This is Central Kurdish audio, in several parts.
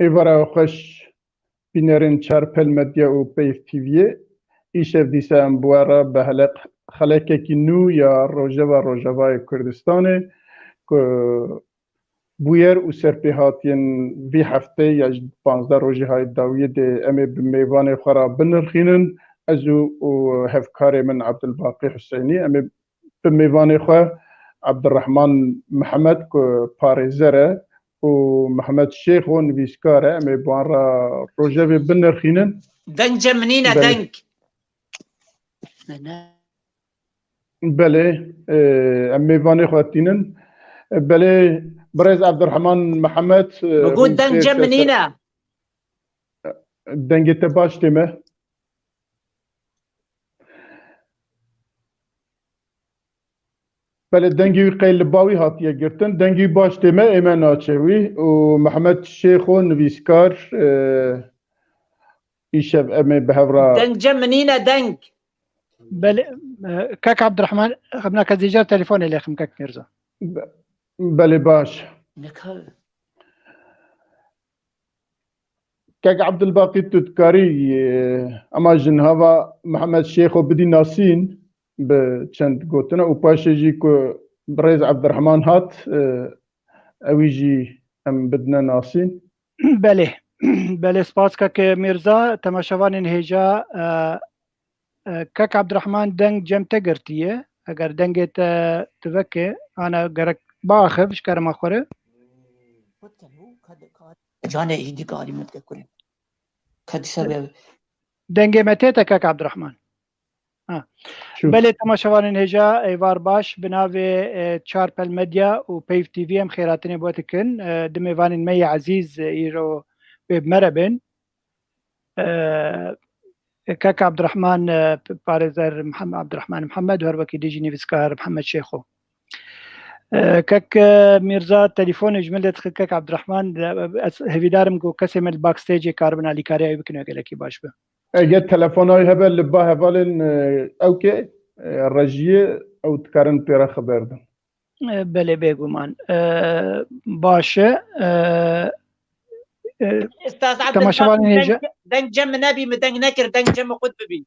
ایوارا خوش بینرین چارپل مدیا و پیف تیویه ایشف دیسا ام بوارا به خلقه کی نو یا روجاوای کردستانه که بویر و سرپیهاتین وی هفته یا 15 روزی های داویه ده امی بمیوان خورا بنرخینن ازو و هفکار من عبدالباقی حسینی امی بمیوان خورا عبدالرحمن محمد که پارزره و محمد شیخ و نویسکاره امی بوان را روژه بنرخینن دنج منينة دنج بله امیوان خواتینن بله برز عبدالرحمن محمد بقول دنج منينة دنگی تباش تیمه بله دنگی قیل باوی هاتیه گرتن دنگی باش تیمه ایمان آچوی و محمد شیخ و نویسکار ایشب امی بهورا دنج منينة دنج بله كاك عبد الرحمن خبنا كزيجار تليفون اللي خم كاك ميرزا بله باش كاك عبد الباقي تذكاري اما جنهاوا محمد شيخ وبدي ناسين بچند گوتنا و پاشجي كو بريز عبد الرحمن هات اويجي ام بدنا ناسين بله بله سپاس كاك ميرزا تماشاوان انهجا كاك عبد الرحمن دنگ جم تگرتيه اگر دنگت تفكي انا قرك باخف شكر ما خوره جانا ايدي قاري متذكرين كد سبب دنگ متيتا كاك عبد الرحمن بله تماشاوان انهجا ایوار باش بناوی چارپل مدیا و پیف تی وی ام خیراتنی بوتکن دمیوان می عزیز ایرو بمربن كاك عبد الرحمن بارزر محمد عبد الرحمن محمد وهربكي ديجي نيفسكار محمد شيخو كاك ميرزا تليفون جملة كاك عبد الرحمن هفيدارم جو كسم الباك ستيج كاربن على كاريا يمكن يقلكي باش به اجت تلفوناي هبه لبا هفالن اوكي الرجيه او تكارن بيرا خبردن بله بيجو مان باشه استاذ عبد الباقي دنج جم نبي مدنج نكر دنج جم قد ببي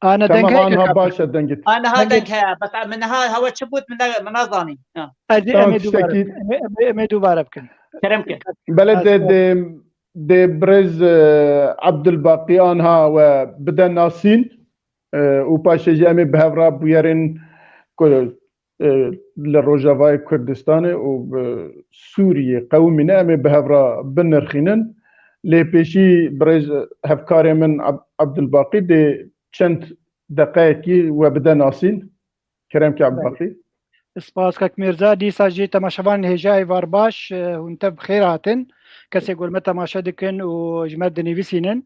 انا دنج انا باشا دنجت انا ها دنج بس من ها هو شبوت من اظاني امي دوباره بكن كرمك بلد دي برز عبد الباقي انها وبدا ناسين وباشا جامي بهفرا بويرين للروجافاي كردستان وسوريا قومنا امي بهفرا بنرخينن لي بيشي برز هفكاري من عبد الباقي دي چند دقائقی و بدا ناسین کرم که عبد الباقي سپاس كاك ميرزا دي ساجي تماشاوان هجاي وارباش وانت بخير هاتن كسي يقول متى ما شدكن وجماد نيفيسينن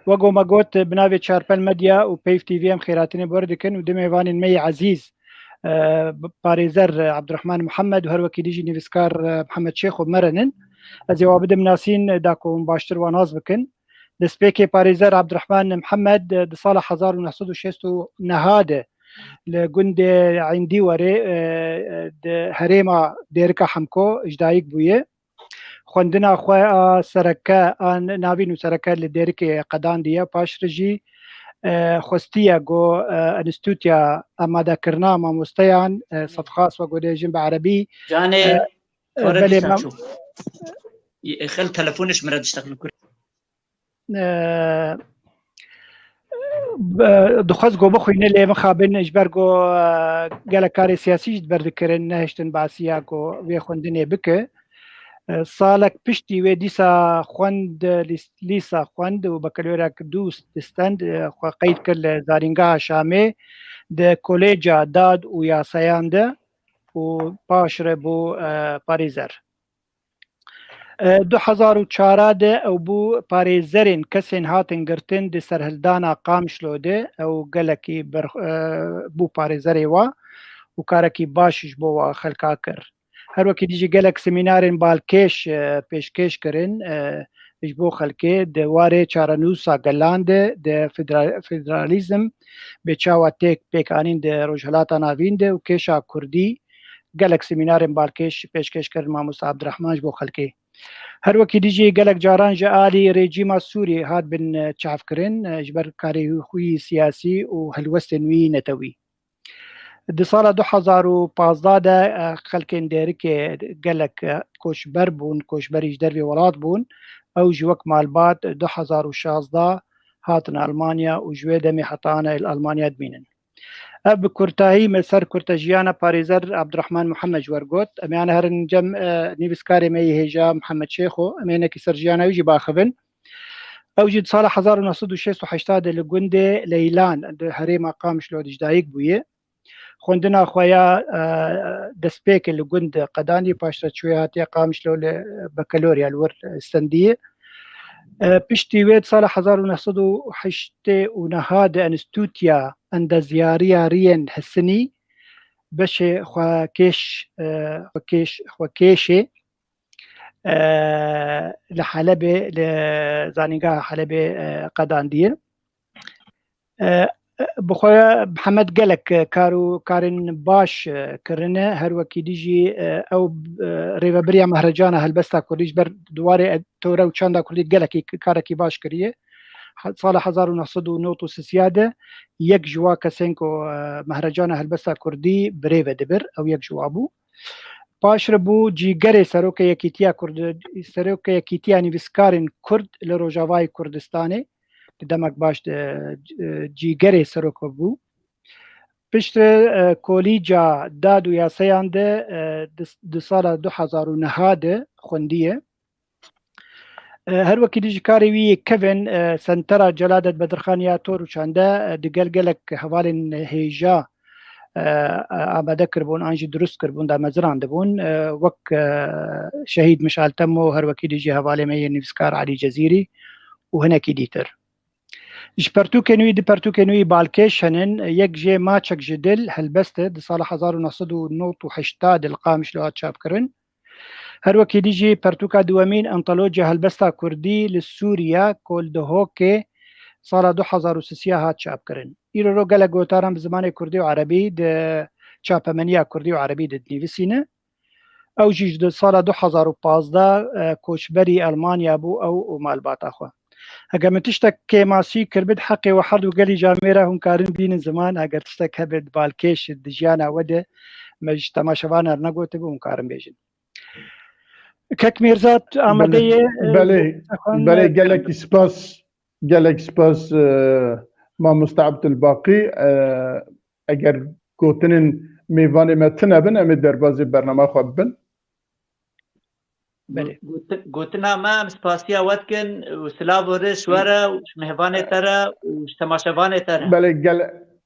وقو ما قوت بنافي تشاربل مديا وبيف تي في ام خيراتين بوردكن ودميوان مي عزيز باريزر عبد الرحمن محمد وهروكي ديجي نيفسكار محمد شيخ ومرنن ازي وابدم ناسين داكو مباشر وناز بكن دسبيكي باريزر عبد الرحمن محمد دصالح 1906 نهاده لجند عندي وري هريما ديركا حمكو اجدايك بويه خوندنا خواه سرکه ناوین و سرکه لديركي قدان ديه باش رجي خوستيا جو انستوتيا امادا كرنا ما مستيان صف خاص وقو جنب عربي جاني بلي خل تلفونش مرد اشتغل دخواست گو بخوینه لی مخابن اجبر گو گل کاری سیاسی جد بردکرن نهشتن باسیا گو وی خوندنه بکه سالک پشتی و دیسا خوند لیسا خوند و بکالوریاک دوست دستند قید کرد زارینگاه شامه ده کلیجا داد و یاسایان ده و پاشره بو پاریزر 2004 ده او بو پاریزرین کسین هاتن گرتن ده سرهلدانا قام شلوده او گلکی بو پاریزری و کارکی باشش بو خلقا کر هر وکی دیجی گلک سمینارین بالکش پیشکش کرن بو خلقه ده واره چارنوسا گلانده ده فدرالیزم به چاوا تک پیکانین ده روجهلاتا ناوین ده و کشا کردی گلک سمینارین بالکش پیشکش کرن ماموس عبدالرحمن بو خلقه هر وکی دیجی گلک جاران جالی رژیم سوری هات بن چاف کرن جبر کاری خوی سیاسی و هلوست نوی نتوی د سال 2015 ده خلکن دیرک گلک کوشبر بون کوشبریش در ولات بون او جوک مالبات 2016 هاتن المانیا و جوی دمی حطانا الالمانیا دمینن اب كرتاهي مسر كرتاجيانا باريزر عبد الرحمن محمد جورجوت اميانا هرن جم نيفسكاري مي هجا محمد شيخو اميانا كي سرجيانا يجي باخبن اوجد صالح 1986 لجوندي ليلان هري مقام شلو دجدايك بويه خوندنا خويا دسبيك لجوند قداني باشرة شويات قام شلو بكالوريا الور استنديه بشتي ويد صالح 1986 ونهاد انستوتيا عند زيارية رين حسني باش خواكيش لحلبة لزانيقا حلبة قداندية بخويا محمد قالك كارن باش كرنه هر وكي ديجي او ريفا بريا مهرجانا هلبستا كوريج بر دواري تورا وشاندا كوريج قالك كاركي باش كريه صالح 1900 سياده يك جوا كسنكو مهرجانا هلبستا كردي بريفا دبر او يك جوابو باشربو جيگري سروكا يكيتيا كرد سروكا يكيتيا نيفسكارن كرد لروجاواي كردستاني دمك باش جيگري سروكا بو پشت کۆلیجا داد و یاسەیان دە ساڵە 2009 خوندیە هەروەکی دیژی کاری وی کەڤن سنتەرا جەلادەت بەدرخانیا تۆر و چاندە دگەلگەلک هەواڵێن هێژا ئامادە کردبوون ئانجی دروست کردبوون دا مەزران دەبوون وەک شەهید مشعل و هەروەکی دیژی هەواڵێمەیە نویسکار علی جەزیری و هەنێکی دیتر ji pertûkenûyî di pertûkenûyî balkêş henin yek jê maçek ji dil helbest di sala 1998 dil qamiş li hat çapkirin her wekî dî jî pertûka duwemîn antolojiya helbesta Kurdî li Sûriya kol di Hokê sala 2003 hat çapkirin îro gelek gotaran bi zimanê Kurdî û Erebî di çapemeniya Kurdî û Erebî dinivîsîne ew jî di sala 2015 koçberî Almanya bû ew û malbata xwe اگر من تشتك كماسي كربد حقي وحد وقالي جاميرا هم كارن بين زمان اگر تشتك هبد بالكيش دجانا وده مج تماشاوانا نقوت بهم كارن بيجن كك ميرزات آمدية بله قالك سباس ما مستعبد الباقي اگر قوتنين ميواني ما تنبن امي دربازي برنامه خواب بن قلتنا ما سباسيا واتكن وسلاف ورش ورا ومهباني ترى وتماشفاني ترى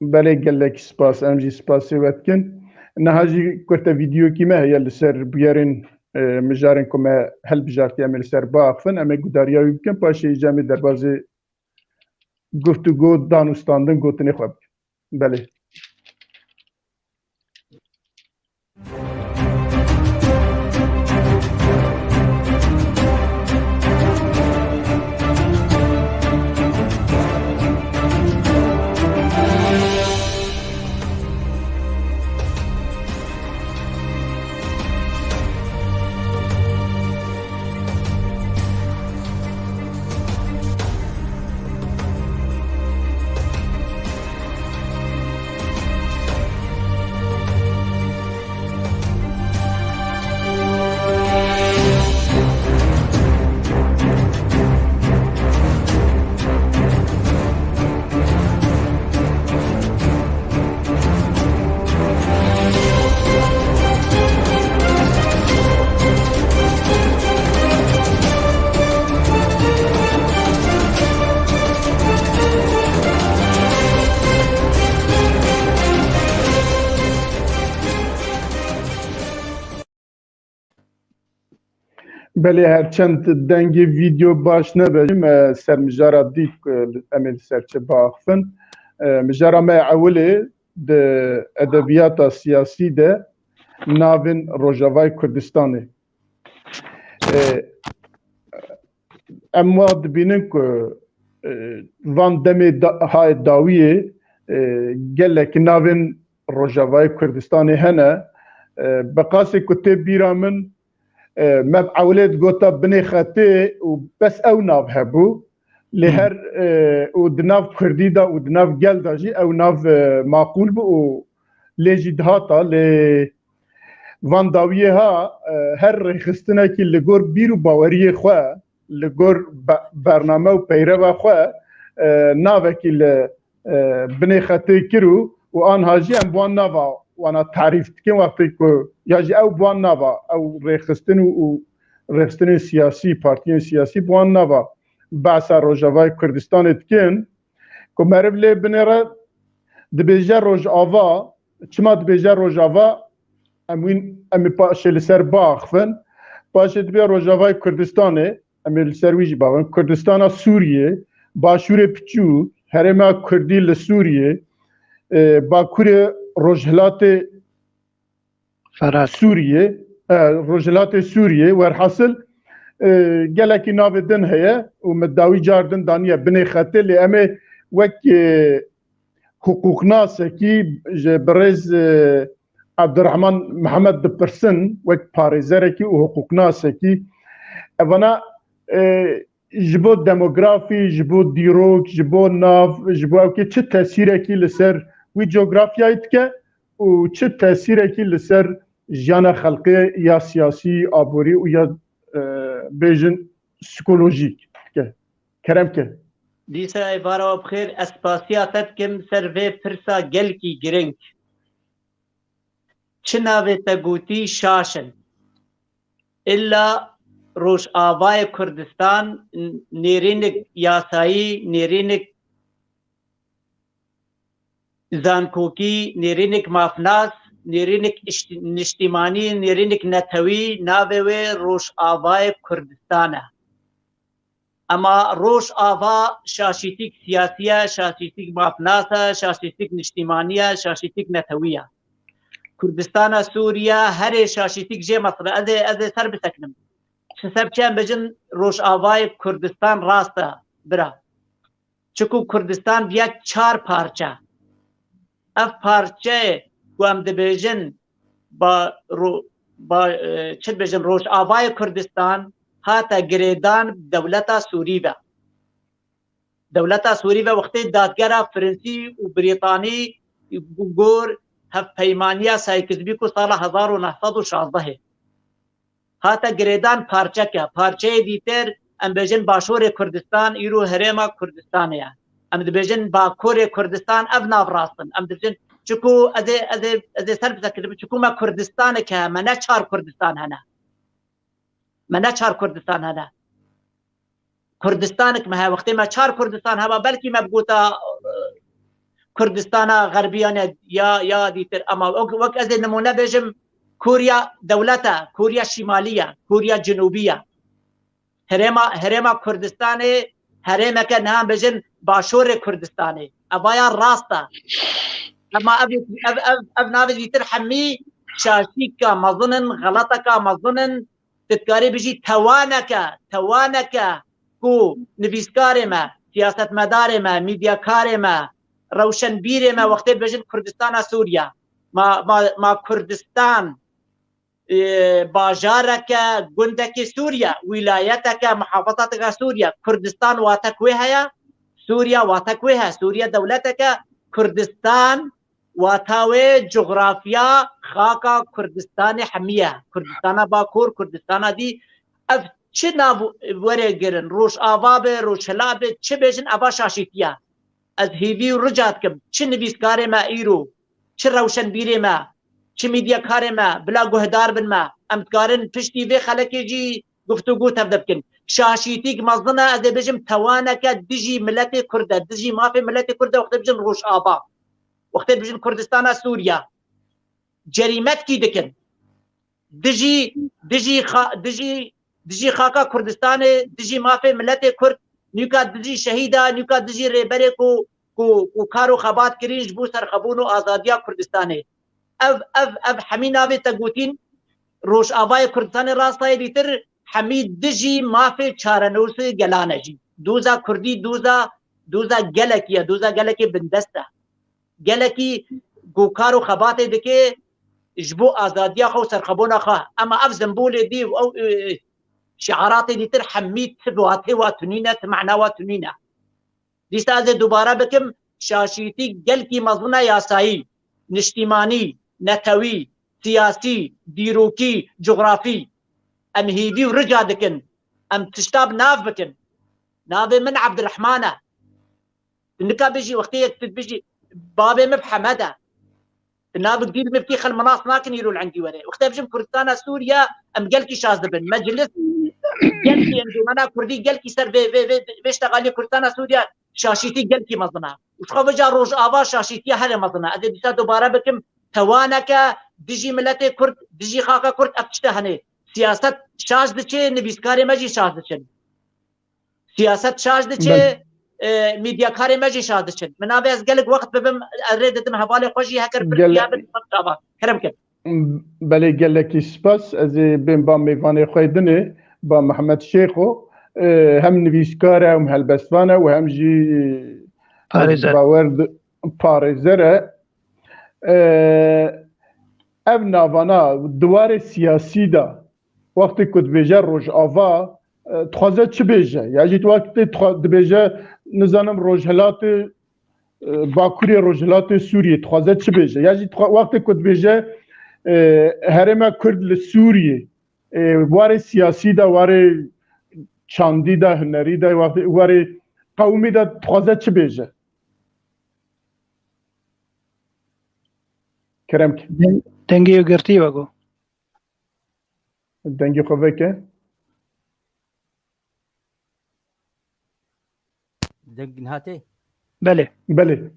بله قالك سباس امجي سباسي واتكن نهاجي كنت فيديو كيما هي اللي سر بيارين مجارين كما هل بجارتي امي سر باقفن امي قداريا يمكن باشي جامي دربازي گفتگو دانستاندن گوتنی خواب بله بله هرچند دنگی ویدیو باش نبجیم سر مجارا دید امل سرچه باخفن مجارا ما اوله ده ادبیات سیاسی ده ناوین روجاوای کردستانه اما دبینن که وان دمی های داویه گلک ناوین روجاوای کردستانه هنه بقاس کتب بیرامن مب اولاد گوتا بنی خطه و بس او ناو هبو لهر و دناف کردی دا و دناف گل دا جی او ناو معقول بو و لیجی دهاتا لی وان داویه ها هر رخستنه که لگور بیرو باوری خواه لگور برنامه و پیرو خواه ناوه که بنی خطه کرو و آنها جی هم بوان ناوا وانا تعریف کن وقتی که یا جی او بوان ناوا او رخستن سیاسی پارتیین سیاسی بوان ناوا بحث روجاوای کردستان اتکن که مرب لی بنیره دبیجه روج آوا چما دبیجه روج آوا امی پاشه لسر باخفن پاشه دبیجه روجاوای کردستانه امی لسر ویجی باخفن کردستان سوریه باشور پچو هرما کردی لسوریه باکور روجهلات سوریه روجهلات سوریه ورحاصل گلکی ناو دن هیا و مداوی جاردن دانیه بنی خطه لی امی وک حقوق ناسه کی برز عبدالرحمن محمد دپرسن وک پاريزره کی و حقوق ناسه کی اوانا جبو دموگرافی جبو دیروک جبو ناو جبو اوکی چه تاثیره کی لسر وی جغرافیایت که و چه تاثیره کی لسر جانا خلقی یا سیاسی آبوری و یا بیجن سیکولوژیک که کرم که دیسا ایوارا بخیر اسپاسیاتت کم سروی پرسا گل کی گرنگ چناوی تگوتی شاشن الا روش آوای کردستان نیرینک یاسایی نیرینک زانکوکی نیرینک مافناس نیرینک نشتیمانی نیرینک نتوی ناوی روش آوای کردستانه اما روش آوا شاشیتیک سیاسیه شاشیتیک مافناسه شاشیتیک نشتیمانیه شاشیتیک نتویه کردستان سوریه هر شاشیتیک جه مصر از سر بسکنم سبب چند بجن روش آوای کردستان راسته برا چکو کردستان بیا 4 پارچه اف پارچه گوام دبیجن با چند بجن روش آوای کردستان هاتا گریدان دولتا سوری با دولتا سوری با وقتی دادگره فرنسی و بریطانی گور هف پیمانیا سایکزبی کو سال 1916 هاتا گریدان پارچه که پارچه دیتر ام بجن باشور کردستان ایرو هرما کردستان یا ام بجن باکور کردستان ابنا براستن ام بجن چکو از سر بذکر چکو ما کردستان که من 4 کردستان هنه من 4 کردستان هنه کردستانك ما وقتی ما 4 کردستان هوا بلکی ما بگوتا کردستان غربیان یا دیتر اما وقت از نمونه بجم کوریا دولتا کوریا شمالیه کوریا جنوبیه هرما کردستان هرما که نام بجن باشور کردستان ابایا راسته اما اب ناوی دیتر حمی شاشیک مظنن غلطك مظنن تتكاري بيجي توانك كو نفيسكاري ما سياسة مداري ما ميديا كاري ما روشن بيري ما وقت بيجن كردستان سوريا ما كردستان باجارك جندك سوريا ولايتك محافظتك سوريا كردستان واتكويها سوريا واتكويها سوريا دولتك كردستان واتاوي جغرافيا خاكا كردستان حمية كردستان باكور كردستان دي اف چه ناو ورگرن روش آوابه روش هلابه چه بیجن ابا شاشیتیا از هیوی رجات کم چه نویسکار ما ایرو چه روشن بیره ما چه میدیا کار ما بلا گهدار بن ما امتکارن پشتی وی خلکی جی گفتگو تبدب کن شاشیتیک مزنه از بیجم توانک دجی ملت کرده دجی مافی ملت کرده وقت بیجن روش آبا وقت بجن کردستان سوریا جریمت کی دکن دجی خاکا کردستان دجی مافی ملت کرد نیوکا دجی شهیدا نیوکا دجی ریبره کو کارو خبات کرینج بو سرخبون و آزادیا کردستانه اف حمی ناوی تگوتین روش آوای کردستان راستای دیتر حمی دجی مافی چارنوس گلانه جی دوزا کردی دوزا گلکی بندسته گلکی گوکار و خبات دکه جبو آزادية خو سرخبونا خا أما أفزن بولي دي أو شعاراتي دي ترحميت واتي واتنينة معنى واتنينة دي سازي دوباره بكم شاشيتي قلكي مظنة ياسايي نشتيماني نتوي سياسي ديروكي جغرافي أم هيبي ورجع دكن أم تشتاب ناف بكن نافي من عبد الرحمن انك بيجي وقتيه بيجي بابي مبحمده ناف جديد مفتيخ المناص لكن يرول عندي وري وقتها بجم كردستان سوريا ام قالكي شاذبن مجلس قالكي انه انا كردي قالكي سر بيشتغل كردستان سوريا شاشيتي قالكي مظنه وشخو بجا روج ابا شاشيتي هذا مظنه ادي بيسا دوباره بكم توانك دجي ملتي كرد دجي خاكا كرد افتشتهني سياسه شاذ دچه نبيسكاري ماجي شاذ دچن سياسه شاذ دچه ميديا كاري ماجي شاذ دچن من ابيز قالك وقت ببم اريدتم هبالي خوشي هكر بالقيابه طبعا كرمك بله قالك سباس از بين بام ميفاني خويدني با محمد شيخو هم نبيسكاره وهم هلبستانه وهم جي باورد باريزره اف نافانا دوار سياسي دا وقتی کد بیجه روش آوا تخوازه چه بیجه؟ یعنی تو وقتی بیجه نزانم روشهلات باکوری روشهلات سوریه تخوازه چه بیجه؟ یعنی وقتی کد بیجه هرما کرد لسوریه واره سیاسی دا واره چاندی دا هنری دا واره قومی دا تخوازه چه بیجه؟ کرم که دنگی و گرتی وگو دنگی خوبه که دنگ نهاته بله بله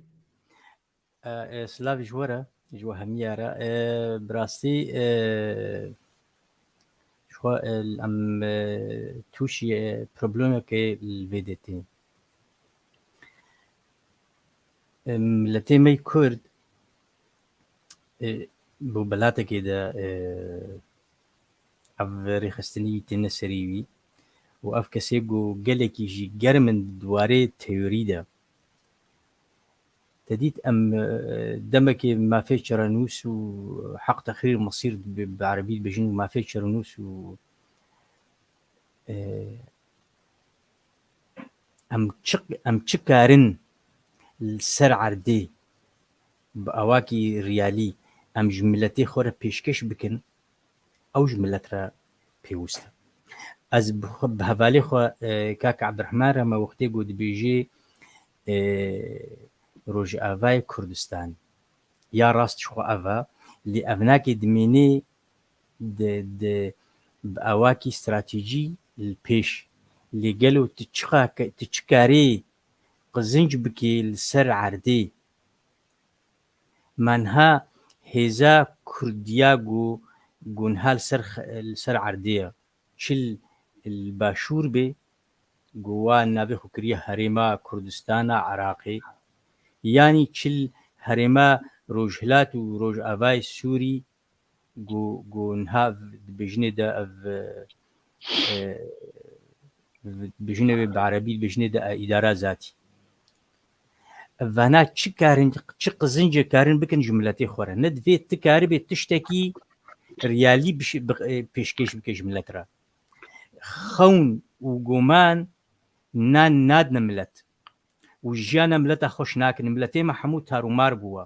سلاف جوره جوا هميارا براستي شو الام توشي بروبلم كي الفيديتي ملتي مي كرد بو بلاتا كده عفري خستني تنسريوي وأف كسيجو جالك يجي جرمن دواري تيوريدا تديت أم دمك ما في شرنوس وحق تخرير مصير بعربي بجن ما في شرنوس و أم تشكارن السرعة دي بأواكي ريالي أم جملتي خورة بيشكش بكن أو جملتها بيوستا از بهوالی خو کاک عبدالرحمن رما وقتی گود بیجی روج آوای کردستان یا راست شو آوا لی افناکی دمینی د بأواکی استراتیجی البیش لی گلو تچکاری قزنج بکی السر عردی منها هزا کردیاگو گونها السر عردیه شل الباشور به جوان نابي خكريه هريما كردستان عراقي يعني شل هريما روجهلات وروج افاي سوري جو نهاف بجنده بجنده بعربي بجنده اداره ذاتي فانا تشكارن تشقزنج كارن بكن جملتي خورا ندفي تكاربي تشتكي ريالي بيشكيش بك جملترا خون وقومان ناد نملت وجانا ملتا خوش ناكن ملتي محمود تارومار بوا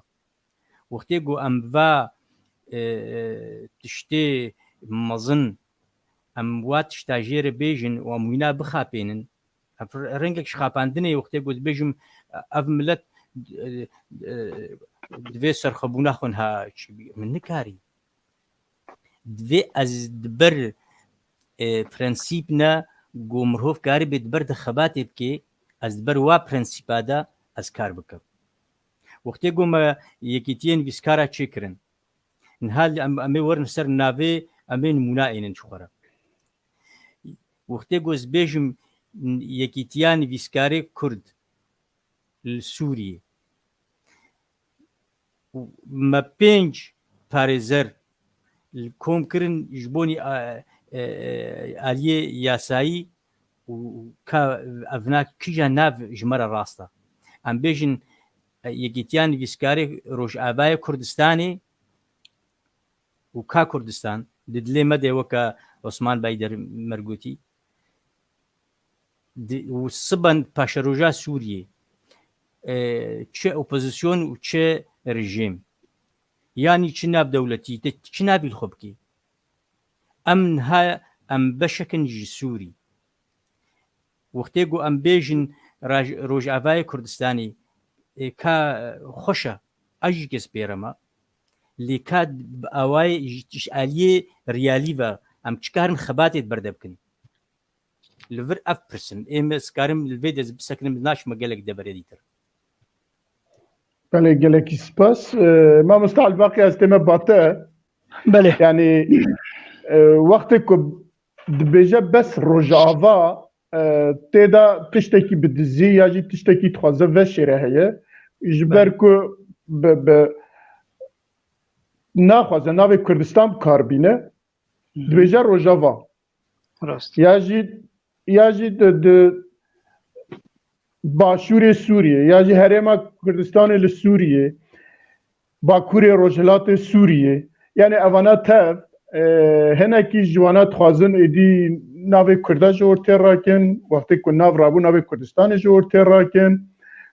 وقتی گو ام و تشتي مظن ام وات تاجير بيجن وموينا بخابينن رنگك شخاباندني وقتی گو بيجم اف ملت دوی سرخبونا خونها من نكاري دوی از دبر پرنسیپنا گو مرهوف کاری به دبر دخباتی بکی از دبر وا پرنسیپا دا از کار بکم وقتی گو ما یکیتین ویسکارا چی کرن نهال امی ورن سر ناوی امی نمونا اینن شخورا وقتی گو از بیجم یکیتیان ویسکاری کرد لسوریه ما 5 پارێزەر کۆمکردن ژبۆنی ئالیێ یاسایی و ئەڤنا کیژە ناو ژمەرە ڕاستە ئەم بێژن یەکیتیان ویسکارێک ڕۆژئاوای کوردستانی و کا کوردستان دلێ مەدەوەکە عوسمان بای مەرگوتی و سبەن پاشە ڕۆژا سووریێ چه ئۆپۆزیسیۆن و چه ڕژیم یانی چ ناب دەوڵەتی چ نابی خۆ بکەی ئەم بەشەکەن ژی سووری وەختێک و ئەم بێژن ڕۆژئاوای کوردستانی کا خۆشە ئەژی کەس پێرەمە لێ کات ئاوای ئالیێ ریالی بە ئەم چکارن خەباتێت بەردە بکەن لەڤر ئەف پرسن ئێمە سکارم لەوێ دەست بسەکنم ناشمە گەلێک دەبەرێتیتر بله gelekî spas mamosta Elbaqi ez tême bate بله yani wextê ku dibêje bes rojava têda tiştekî bi dizî ya jî tiştekî dixwaze veşêre heye ji ber ku naxwaze navê Kurdistan bikarbîne dibêje rojava rast ya jî Başûrê Sûriye ya jî Herêma Kurdistanê li Sûriye Bakurê Rojhilatê Sûriye yani evana tev hinekî ji wana dixwazin êdî navê Kurda ji ortê rakin wextê ku nav rabû navê Kurdistanê ji ortê rakin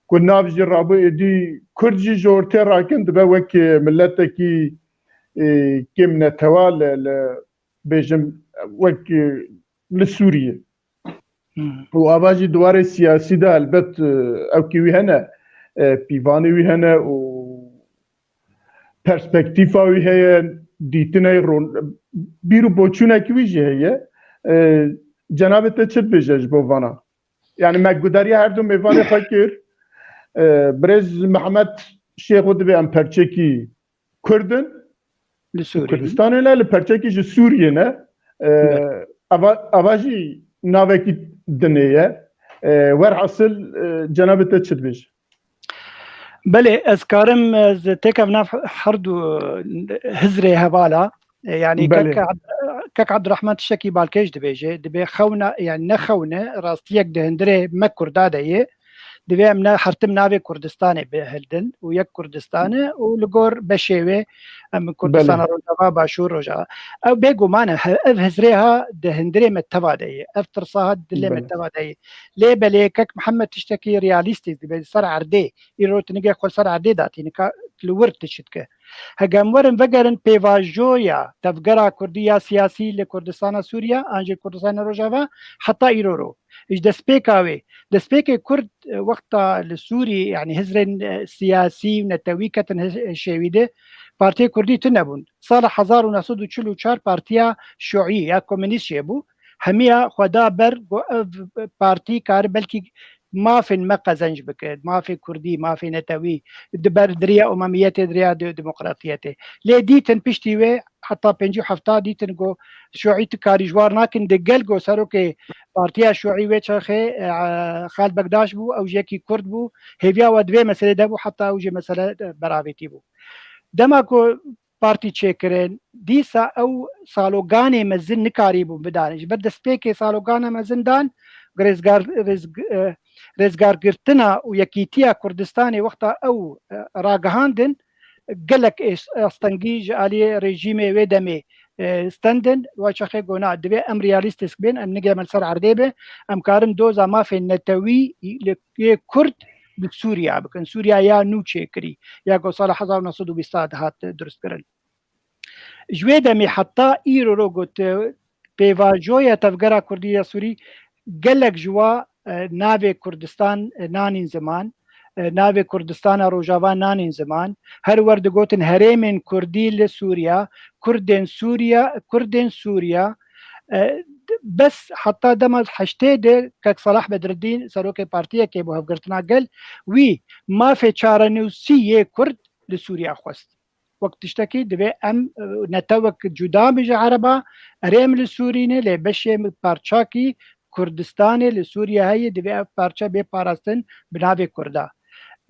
ku nav jî rabû êdî Kurd jî ji ortê rakin dibe wekî milletekî kêm netewa li bêjim wekî li Sûriye و ava jî duwarê siyasî de helbet evkî wî hene pîvanê wî hene û perspektîfa wî heye dîtinê bîr û boçûnekî wî jî heye cenabê te çi dibêje ji bo vana yani me gudariya her du mêvanê xwe kir Birêz Mehmed Şêxo dibe em perçekî Kurdin li Sûriyê Kurdistanê ne li perçekî ji Sûriyê ne ava jî navekî dinê ye werhasıl cenabê te çi dibêje بله از کارم از تکم ناف حردو هزري هوالا يعني بله. كك عبد الرحمن تشكي بالكيش دبيجي دبي خونا يعني نخونه راستيك دهندري ما كرداديه دبي امنا حرتم ناوي كردستاني بهلدن ويك كردستاني ولغور بشيوي ام كردستان روجا باشور روجا او بيغو مانا اف هزريها دهندري متباديه اف ترصاها دلي متباديه ليه بلي كك محمد تشتكي رياليستي دبي صار عردي يروت نيجي خل صار عردي داتي نكا لورت تشتكه هجم ورن فجرن بيفاجويا تفجرا كردية سياسي لكردستان سوريا أنجي كردستان روجافا حتى إيرورو إيش دسبيكاوي دسبيك كرد وقتا لسوري يعني هزرن سياسي ونتويكة شويده بارتي كردي تنبون صالح 1944 بارتيا شيوعية يا كومونيست يبو هميا خدا بر بارتي كار بلكي ما في المقزنج بكد ما في كردي ما في نتوي دبر دريا أمميته دريا ديمقراطيته ليه ديتن بيشتيوي حتى بنجي حفتا ديتن جو شيوعي تكاري جوار ناكن دقل جو ساروكي بارتيا شيوعي ويتشاخي خال بقداش بو أو جيكي كرد بو هيفيا ودوي مسألة دبو حتى أو جي مسألة براويتي بو دماكو بارتي تشيكرين ديسا أو سالوغاني مزن نكاري بو بدانش بد سبيكي سالوغانا مزن دان رزگارگرتنا و یکیتیا کردستانی وقتا او راگهاندن گلک استنگیج علی رژیم ویدمی ستندن و چخه گونا دوی ام ریالیستیک بین ام نگه ملسر عرده به ام کارن دوزا ما فی نتوی کرد بسوریا بکن سوریا یا نو چکری یا گو سال 1920 هات درست کرن جویدمی حتی ایرو رو گوت پیواجویا تفگرا کردی سوری گلک جوا ناوی کردستان نانین زمان ناوی کردستان روجاوا نانین زمان هر ورد گوتن هرمین کردی لسوریا کردین سوریا بس حتى دم حشته ده كك صلاح بدر الدين سروك بارتيه كي بو هفغرتنا قال وي ما في چارنوسي كرد لسوريا خوست وقت تشتكي دبي ام نتوك جدا بجا عربا ريم لسورينه لبشي بارچاكي کردستانی لسوریا هی دوی پارچه به پاراستن بناوی کرده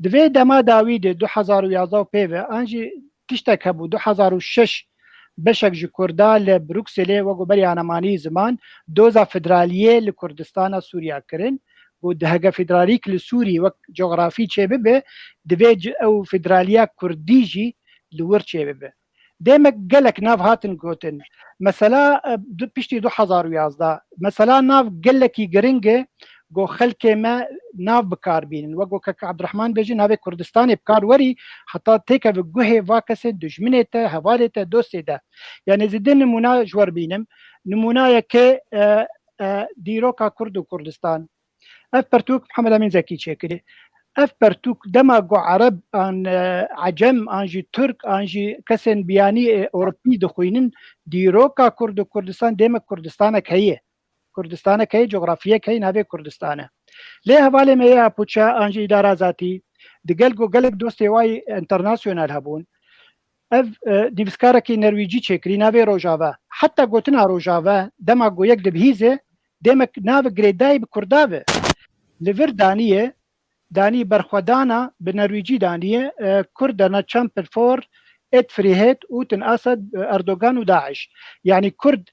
دوی دما داوی ده 2011 پیوه انجی تشتک هبو 2006 بشک جی کرده لبروکسلی و گوبری آنمانی زمان دوزا فدرالیه لکردستان سوریا کرن و دهگه فدرالیک لسوری و جغرافی چه ببه دوی او فدرالیا کردی جی لور چه ببه دێمە gelek nav hatin gotin mesela piştî 2011 mesela nav gelekî giring e got xelkê me nav bikar bînin wek kek Abdurrahman bêjî navê Kurdistanê bikar werî heta têkeve guhê va kesê dijminê te hevalê te dostê de yani zêdî nimûna ji wer bînim nimûnayekê dîroka Kurd û Kurdistan ev pertûk Mihemed Emîn Zekî çêkirî ev pertûk dema got Ereb an Ecem an jî Türk an jî kesên biyanî Ewropî dixwînin dîroka Kurd û Kurdistan dême Kurdistanek heye Kurdistanek heye coğrafiyek heye navê Kurdistan e lê hevalê me ya pûça an jî îdara zatî digel got gelek dostê wayî internasyonel hebûn ev nivîskarekî Nerwîcî çêkirî navê Rojava heta gotina Rojava dema got yek dibihîze demek navê girêdayî bi Kurda be li vir daniye danî berxwedana bi Nerwîcî daniye Kurd dana Çempelfor et Frîhêt û tin Asad Erdogan û Daeş yani Kurd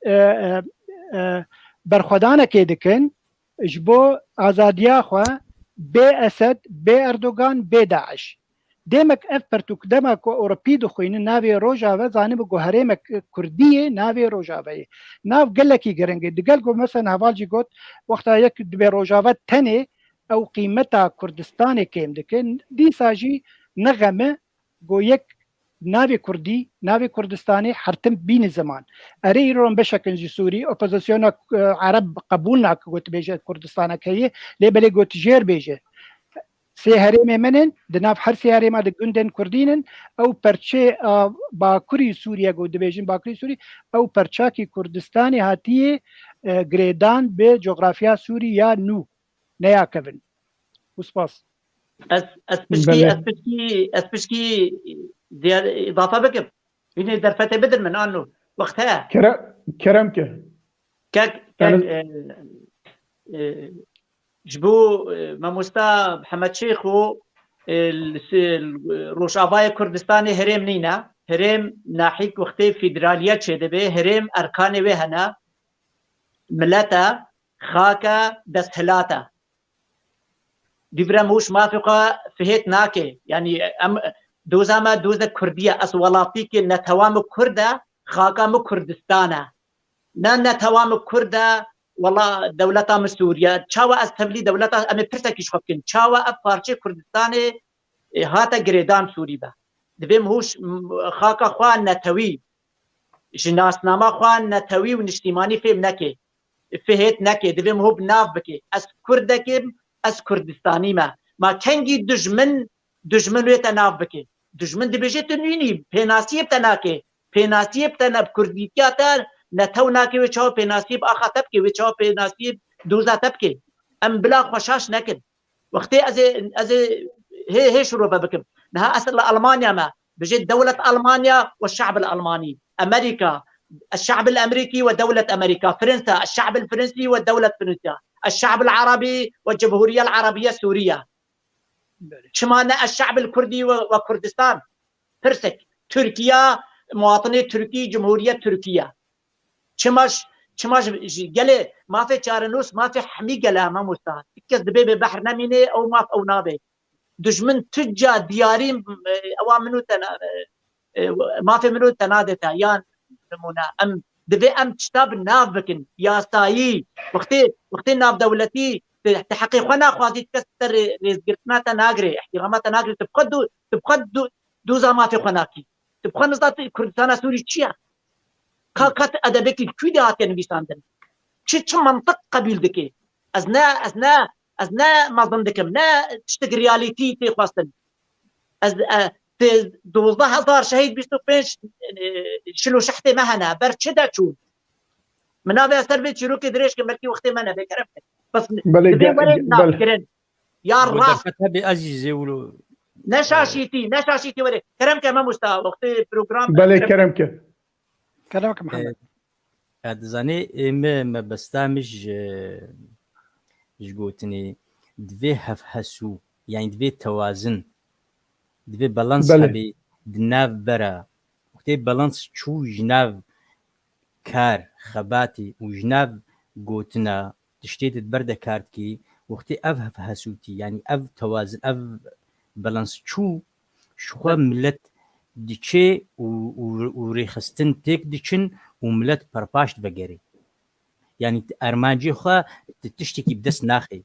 berxwedanekê dikin ji bo azadiya xwe bê Esed bê Erdogan bê Daeş demek ev pertûk dema ku Ewropî dixwînin navê Rojava zanîbû got herêmek Kurdiyê navê Rojavayê nav gelekî giring e digel got mesela heval jî got wexta yek dibe Rojava tenê ew qîmeta Kurdistanê kêm dikin dîsa jî nexeme got yek navê Kurdî navê Kurdistanê hertim bîne ziman erê îro beşekin ji Sûrî opozisyona Ereb qebûl nake got bêje Kurdistanek heye lê belê got jêr bêje sê herêmê min di nav her sê herêma di gundên Kurdînin ew perçê Bakurî Sûriye got dibêjin Bakurî Sûrî ew perçakî Kurdistanê hatiye girêdan bi coğrafiya Sûrî ya nû neya kevin spas ez pişkî îdafa bikim hînê derfetê bidir min anû wext heye kerem ke ji bo mamosta Mihemed Şêx û Rojavayê Kurdistanê herêm nîne herêm nahîk wextê federaliye çêdibe herêm erkanê wê hene millet e xak e desthilate dîvre hûş mafê xwe fihêt nake yani em doza me doza Kurdî ye ez welatîkê netewam Kurd e xaka min Kurdistan e ne netewam Kurd e wala dewleta min Sûriye çawa ez tevlî dewleta em ê pirsekî ji xwe bikin çawa ev parçeyê Kurdistanê hate girêdan Sûrî be divê hûş xaka xwe netewî ji nasnama xwe netewî û niştîmanî fêm neke fihêt neke divê hûb nav bike ez Kurdekim ez Kurdistanî me ma kengî dijmin wê te nav bike dijmin dibêje tu nûnî pênasiyê te nake pênasiyê te ne Kurdîtiya te netew nake wê çawa pênasiyê axa te bike wê çawa pênasiyê doza te bike em bila xweşaş nekin wextê ez ê hê şirove bikim niha ez li Almanya me bijê dewlet Almanya ve şe'b Almanî Amerika الشعب الأمريكي ودولة أمريكا فرنسا الشعب الفرنسي ودولة فرنسا الشعب العربي والجمهورية العربية السورية شمالنا الشعب الكردي وكردستان فرسك تركيا مواطني تركي جمهورية تركيا شماش قال ما في شارنوس ما في حمي قال ما مستعد كز دبي بحر نمينه أو ما أو نابي دجمن تجا ديارين أوامنو ما في منو تنادتا يعني نمونه ام دبي ام تشتاب ناف بكن يا سايي وقتي ناف دولتي تحقيق وانا خوازي تكسر رزقنا تناغري احترامات تناغري تبقى دوزا ما في خناكي تبقى نزات كردستان سوري تشيا كات ادبك كيدي هاتين بيساندن تش منطق قبيل دكي ازنا ما ظندكم نا تشتغ رياليتي تي خاصن از 12000 شهيد بيستوفينش شلو شحتي مهنا برشدا تشون منابع سربي تشروكي دريش كمركي وقتي منا بكرفت بس بل يا الراس بأزيزي ولو نشاشيتي وري كرم كما مستوى وقتي بروجرام بله كرمك محمد هذا ما بستعمج جوتني دفي هفهسو يعني دفي توازن دفي بالانس هبي دناف برا وقتی بالانس چو جناف کار خباتی و جناف گوتنا تشتیت برده کارت کی وقتی اف هسوتی يعني اف توازن اف بالانس چو شخوا ملت دیچێ و ڕێخستن تێک دچن و ملەت پەرپاشت بەگەری یعنی ئەرمانجی خوا تشتێکی بدەست ناخێ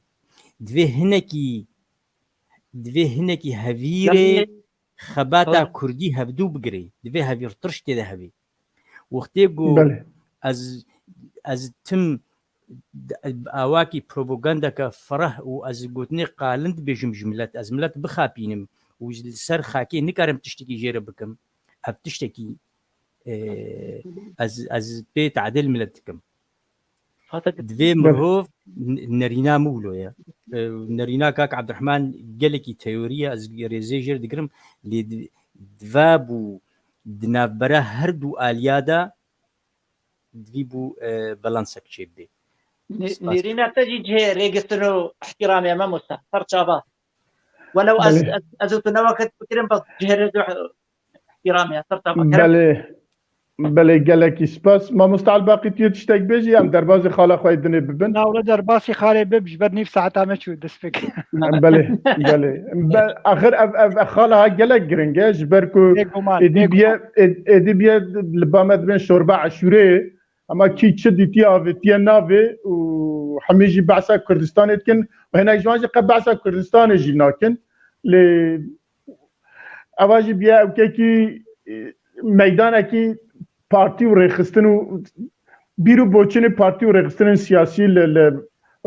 دوێ هەنێکی هەڤیرێ خەباتا کوردی هەبدوو بگرێ دوێ هەڤیر ترش تێدا هەبێ وەختێ گۆ ئەز تم ئاواکی پرۆپۆگەندەکە فڕەح و ئەز گوتنێ قالند بێژم ژملەت ئەز ملەت بخاپینم و سەر خاکێ نکارم تشتێکی ژێرە بکەم هەب تشتێکی ئەز پێ تعدیل ملەت دکەم دوێ مرۆڤ نەرینا مولۆیە نەرینا کاک عەبدوڕحمان گەلێکی تەیۆریە ئەز رێزەی ژێر دەگرم لێ دوا بوو دنابەرە هەردوو ئالیادا دوی بوو بەلانسەک چێ بێ نێرینا تەجی جێ ڕێگەستن و احتیرامی ئەمە مۆستا سەرچاوە وەلەو ئەزوتنەوەکەت بکرم بە جێرە احتیرامیە سەرچاوە بله گلکی سپاس مامۆستا عەلباقی توی تشتێک بێژی ئەم دەربازی خاڵە خۆی دنێ ببن ناوڵە دەرباسی خاڵێ ببش بەر نیف ساعتامە چوو دەست پێ بله ئاخر خاڵە gelek giring e ji ber ku êdî biye li bame dibên şorba eşûreyê ama kî çi dîtiye avêtiye navê û hemî jî behsa Kurdistanê dikin hinek ji wan jî qet behsa Kurdistanê jî nakin lê ewa jî biye ewkekî meydanekî partî û rêxistin û bîr û boçînê partî û rêxistinên siyasî li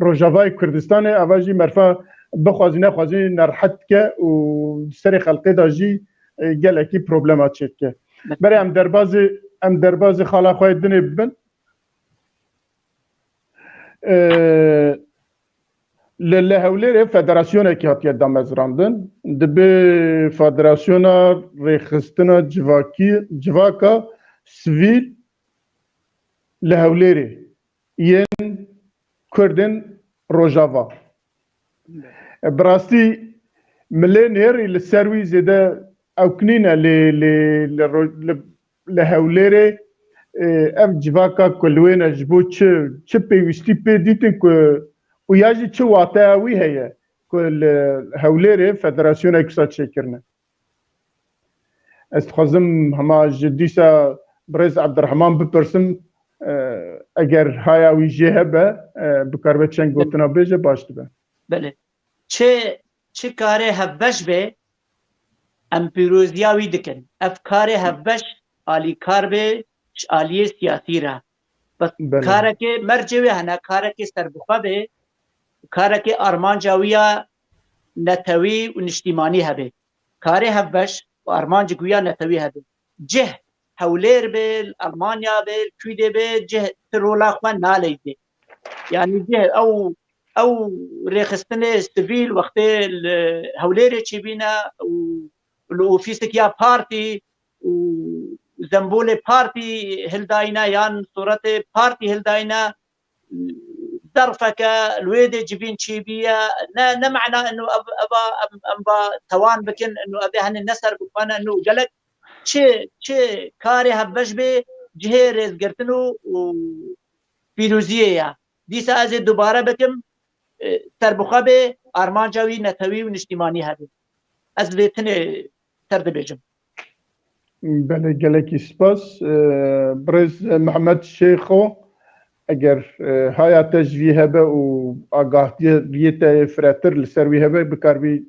Rojavayê Kurdistanê ewa jî merfa bixwazî nexwazî nerhet dike û serê xelkê da jî gelekî problema çê dike berê em derbazê xala xwe dinê bibin li Hewlêrê federasyonekî hatiye damezrandin dibe Federasyona Rêxistina Civaka Sivîl li Hewlêrê yên Kurdên Rojava bi rastî milê nêrî li ser wî zêde ewkinîne li Hewlêrê ev civaka ku li wê ne ji bo çi pêwîstî pê dîtin ku û ya jî çi wateya wî heye ku li Hewlêrê federasyoneke wisa çêkirine ez dixwazim hema ji dîsa birêz Ebdirehman bipirsim eger haya wî jê hebe bikaribe çend gotina bêje baş dibe بله چه کاری هفبش به ام پیروزیاوی دکن اف کاری هفبش آلی کار به آلیه سیاسی را بس کاره که مرجوی هنه کاره که سربخوا به کاره که آرمان جاویا نتوی و نشتیمانی هبه کاری هفبش و آرمان جگویا نتوی هبه جه هولیر به آلمانیا به کویده به جه ترولا خوان نالیده یعنی جه او رێخستنê sivîl wextê li Hewlêrê çêbîne û li ofîsekîya partî û zembolê partî hildayîne yan suretê partî hildayîne derfeke li wê de civîn çêbîye ne mena enu em ba tawan bikin enu evê henê neser bixwane enu gelek çi karê hevbeş bê cihê rêzgirtin û pîroziyê ye dîsa ez ê dubare bikim سربخوا به آرمانجاوی نتوی و نشتیمانی هبه از لیتنه ترد بیجم بله gelekî spas birêz Mehmed Şêxo eger haya te ji vî hebe û agahtiyê te firetir li ser wî hebe bikaribî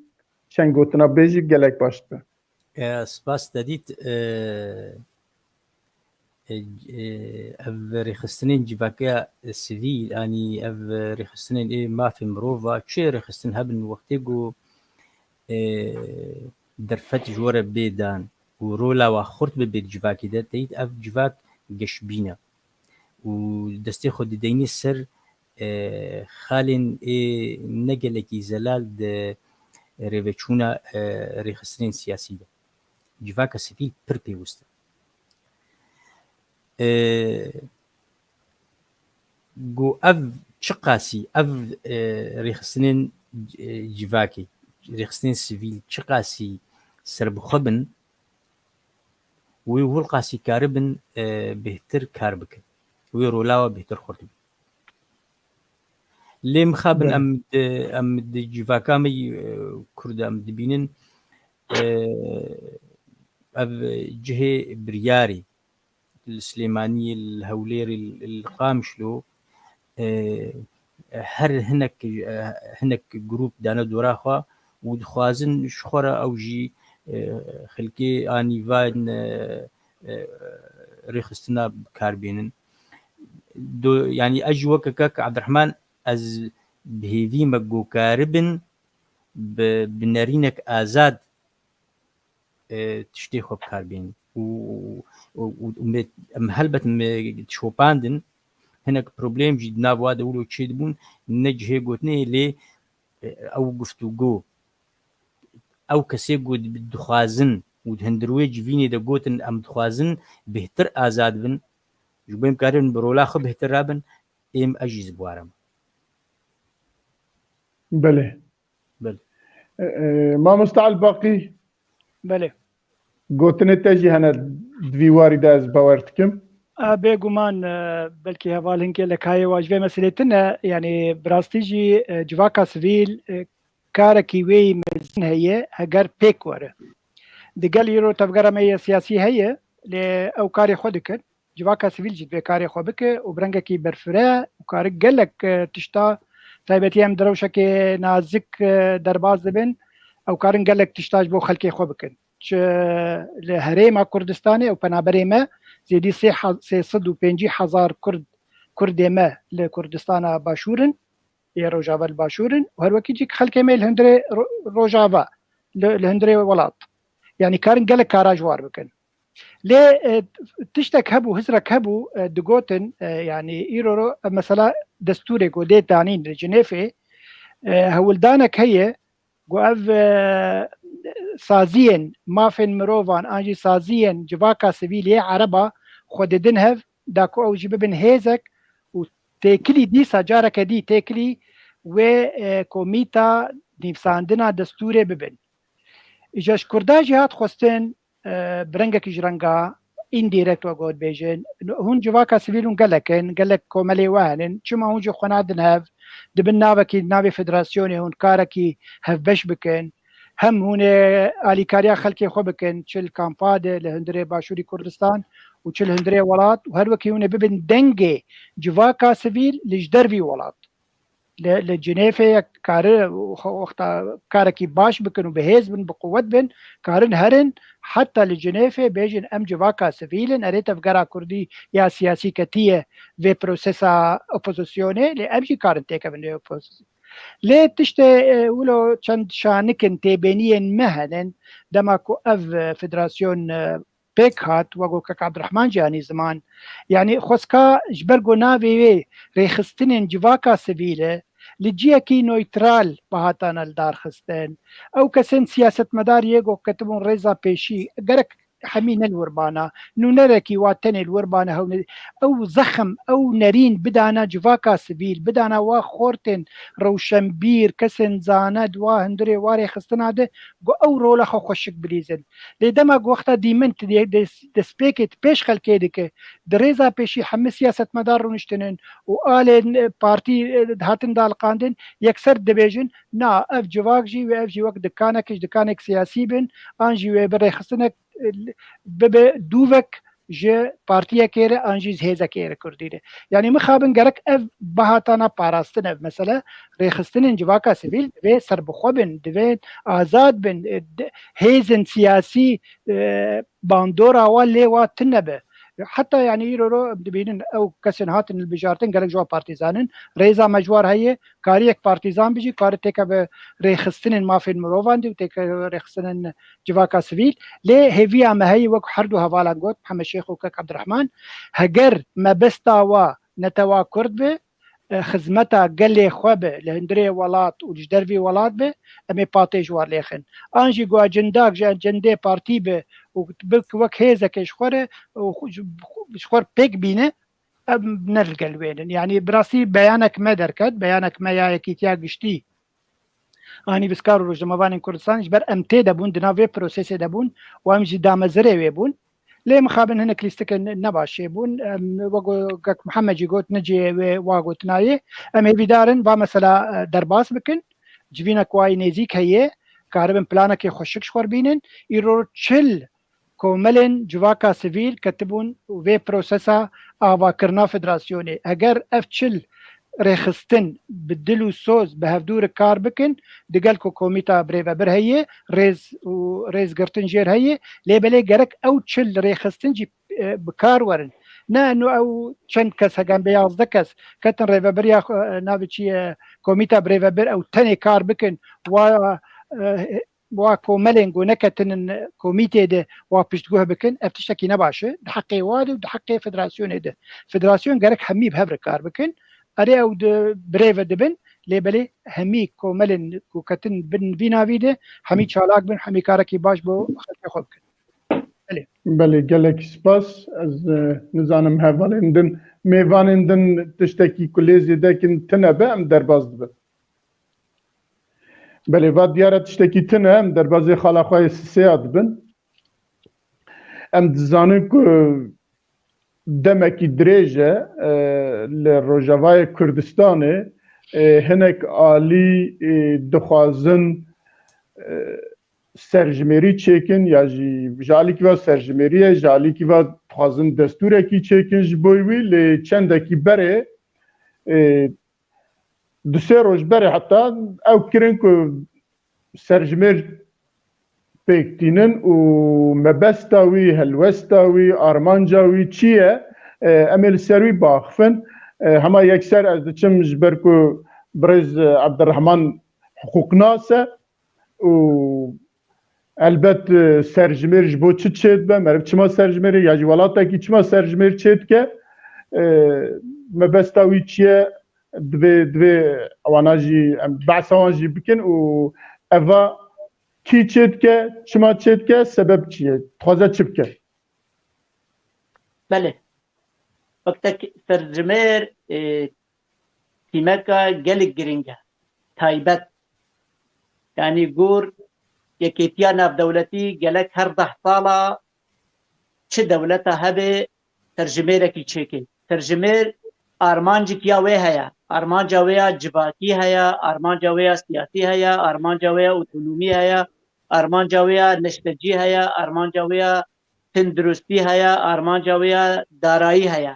çend gotina bêjî gelek baş dibe سپاس دەدیت ev rêxistinên civakaya sivîl anî ev rêxistinên ê mafê mirova çê rêxistin hebin wextê ku derfet ji we re bêdan û rola wa xurt bibe civakê de teyît ev civak geşbîn e û destê xwe dideyînê ser xalên ê negelekî zelal di rêveçûna rêxistinên siyasî de civaka sivîl pir pêwîst e گو ev çi qasî ev rêxistinên civakê rêxistinên sivîl çi qasî serbixwe bin wê wil qasî karibin bêhtir kar bikin wê rola we bêhtir xurt bin lê mixabin em di civaka me Kurd em dibînin جهه برياري السليماني الهوليري القامشلو هر هنك جروب دانا دوراخوا ودخوازن شخورة أو جي خلقي آني فاين ريخستنا بكاربينن دو يعني أجوك كاك عبد الرحمن از بهيفي مقو كاربن بنارينك آزاد تشتيخو بكاربين هلبت تشوباندن هناك بروبليم جد نابوا دولو تشيدبون نجهي قوتني لي او گفتوگو او کسی گود بدخوازن ودهندرويج فيني دا قوتن ام دخوازن بهتر آزاد بن جبين كارن برولا خو بهتر رابن ام اجيز بوارم بله ما مستعل باقي بله قوتن تجي هنا دویواری دا از باورتكم بێگومان بەلکی هەواڵ هەنگێ لە کایە واژێ مەسلێتنە یعنی براستیژی جواکا سڤیل کارێکی وێی مەزن هەیە هەگەر پێک وەرە دگەل ئیرۆ تەفگەرەمەیە سیاسی هەیە لێ ئەو کاری خۆ دکرد جواکا سڤیل جد بێ کاری خۆ بکە و برەنگێکی بەرفرە و کارێک گەلک تشتا تایبەتی ئەم درەوشەکێ نازک دەرباز دەبن ئەو کارن گەلک تشتاش بۆ خەلکی خۆ بکەن لە هەرێما کوردستانی ئەو پەنابەرێمە زیدی 350,000 کوردێمە لە کوردستانە باشوورن یە ڕۆژاوە باشوورن و هەروەکیجی خەلکێمە لە هەندرێ ڕۆژاوە لە هەندرێ وڵات یعنی کارن گەلک کاراژوار بکەن لێ تشتێک هەبوو هزرێک هەبوو دگوتن یعنی ئیرۆ مەسەلا دەستورێک و دێت دانین لە جنێفێ هەوڵدانێک هەیە گو ئەڤ سازیên mafên mirovan an jî saziyên civaka sivîlê ereba xwe didin hev da ku ew jî bibin hêzek û têkilî dîsa careke dî têkilî wê komîta nîvsandina destûrê bibin. Ji Kurda jî hat xwestin birengekî ji renga indirect we got bêjin hûn civaka sivîl hûn gelekin gelek komelê we henin çima hûn jî xwe nadin hev dibin navekî navê federasyonê hûn karekî hevbeş bikin هم هون آلیکاریا خلکی خو بکن چل کامپاده لهندره باشوری کردستان و چل هندره ولات و هر وکی هون ببین دنگه جواکا سویل لجدر وی ولات لجنیفه کاره وقتا کارکی باش بکن و بهیز بن بقوت بن کارن هرن حتی لجنیفه بیجن ام جواکا سویلن اره تفگرا کردی یا سیاسی کتیه و پروسیسا اپوزیسیونه لی امشی کارن تیکه بنده اپوزیسیون لێ تشتێ ولۆ چەند شانکن تێبێنیên مەهەنن دەماکو ئەv فدراسیۆن پێک هات وەگۆ کە عەبدوڕەحمان جیانی زمان یعنی خۆسکا ji ber got navê wê rêxistinên civaka sivîle li ciyekî noytral bihatane li darxistin ew kesên siyasetmedar yê got ketibûn rêza pêşî gerek hemî ne li wirbana nûnerekî wa tenê li wirbana hewne ew zexm ew nerîn bidana civaka sivîl bidana wa xortên rewşenbîr kesên zane wa hundirê wa rêxistina de got ew rola xwe xweşik bilîzin lê dema wexta dîmin destpêkê pêş xelkê dike di rêza pêşî hemû siyasetmedar rûniştinin û alên partî hatin daliqandin yekser dibêjin na ev civak jî ve ev jî wek dikanekî ji dikanek siyasî bin an jî wê bi rêxistinek ببه دووک ji partiyekê re an jî hêzekê re Kurdî re yanî mixabin gerek ev bihatana parastin ev mesele rêxistinên civaka sivîl divê serbixwe bin divê azad bin hêzin siyasî bandora wa lê wa tin nebe حتى يعني يرو دبينن او كسن هاتن البجارتن قالك جوا بارتيزانن ريزا مجوار هي كاريك بارتيزان بيجي كارتيك بريخستنن ما في المروفان دي تيك ريخستنن جواكا سفيل لي هيفيا ما هي وك حردو هوالا قوت محمد شيخ وكاك عبد الرحمن هجر ما بستاوا نتوا كرد به خزمتا قلي خوبه لهندري ولات والجدرفي ولات به امي باتي جوار ليخن انجي جو اجنداك جندي بارتي به وبك وك هيزك شخوره شخور بيك بينه بنلقى الوين يعني براسي بيانك ما دركت بيانك ما ياكي تياغشتي اني بسكارو روج مبان كردستان جبر امتي دبون دناوي بروسيس دبون وامجي دامزري ويبون ليه مخابن هنا كليستك نباشي بون وقو محمد جيغوت نجي واغو تنايه امي بيدارن با مثلا درباس بكن جبينا كواي نيزيك هي كاربن بلانك خوشك شخور بينن يرو چل کوملن جواکا سیویل کتبون و پروسسا آواکرنا فدراسیونی اگر افچل رخستن بدل و سوز به هفدور کار بکن دگل کو کومیتا بریو بر هیه ریز گرتن جیر هیه لیبلی گرک او چل رخستن جی بکار ورن نه انه او چند کس هگان به 11 کس کتن ریو بر یا ناوی چی کومیتا بریو بر او تنی کار بکن و کوملن گو نکتن کومیته ده و پشتگوه بکن افتشتکی نباشه ده حقی واده و ده حقی فدراسیون ده فدراسیون گرک همی به هفر کار بکن اره او ده بریو دبن لیبلی همی کوملن گو کتن بن بینا ویده همی چالاک بن همی کارکی باش بو خلقی خوب کن بله گلک سپاس از نزانم هوالندن میوانندن تشتکی کلیزی دکن تنبه ام درباز دبن بله و دیاره تشتکی تنه ام دربازی خالاخواه سیاد بن ام دزانه که دمکی دریجه لروجاوای کردستانه هنک آلی دخوازن سرجمری چیکن یا جالی که سرجمریه جالی که خوازن دستوره کی چیکن جبویوی لی چندکی بره دو سه روز بره حتی او کرن که سرجمر پیکتینن و مبستاوی هلوستاوی آرمانجاوی چیه امل سروی باخفن همه یکسر از دچم جبر که برز عبدالرحمن حقوق ناسه و البته سرجمر جبو چه چید به مرب چما سرجمر یا جوالاتا کی چما سرجمر چید که مبستاوی چیه دوی اواناجی بحث اوانجی بکن و اوا کی چید که چما چید که سبب چیه خوازه چی بکن بله وقتا سرجمر تیمکا گلک گرینگه تایبت یعنی گور یکیتیا ناف دولتی گلک هر 10 سالا چه دولتا هبه ترجمه کی چیکن ترجمه آرمانجی کیا وی هیا آرمانجا ویا جباکی هیا آرمانجا ویا سیاسی هیا آرمانجا ویا اتونومی هیا آرمانجا ویا نشتجی هیا آرمانجا ویا تندرستی هیا آرمانجا ویا دارایی هیا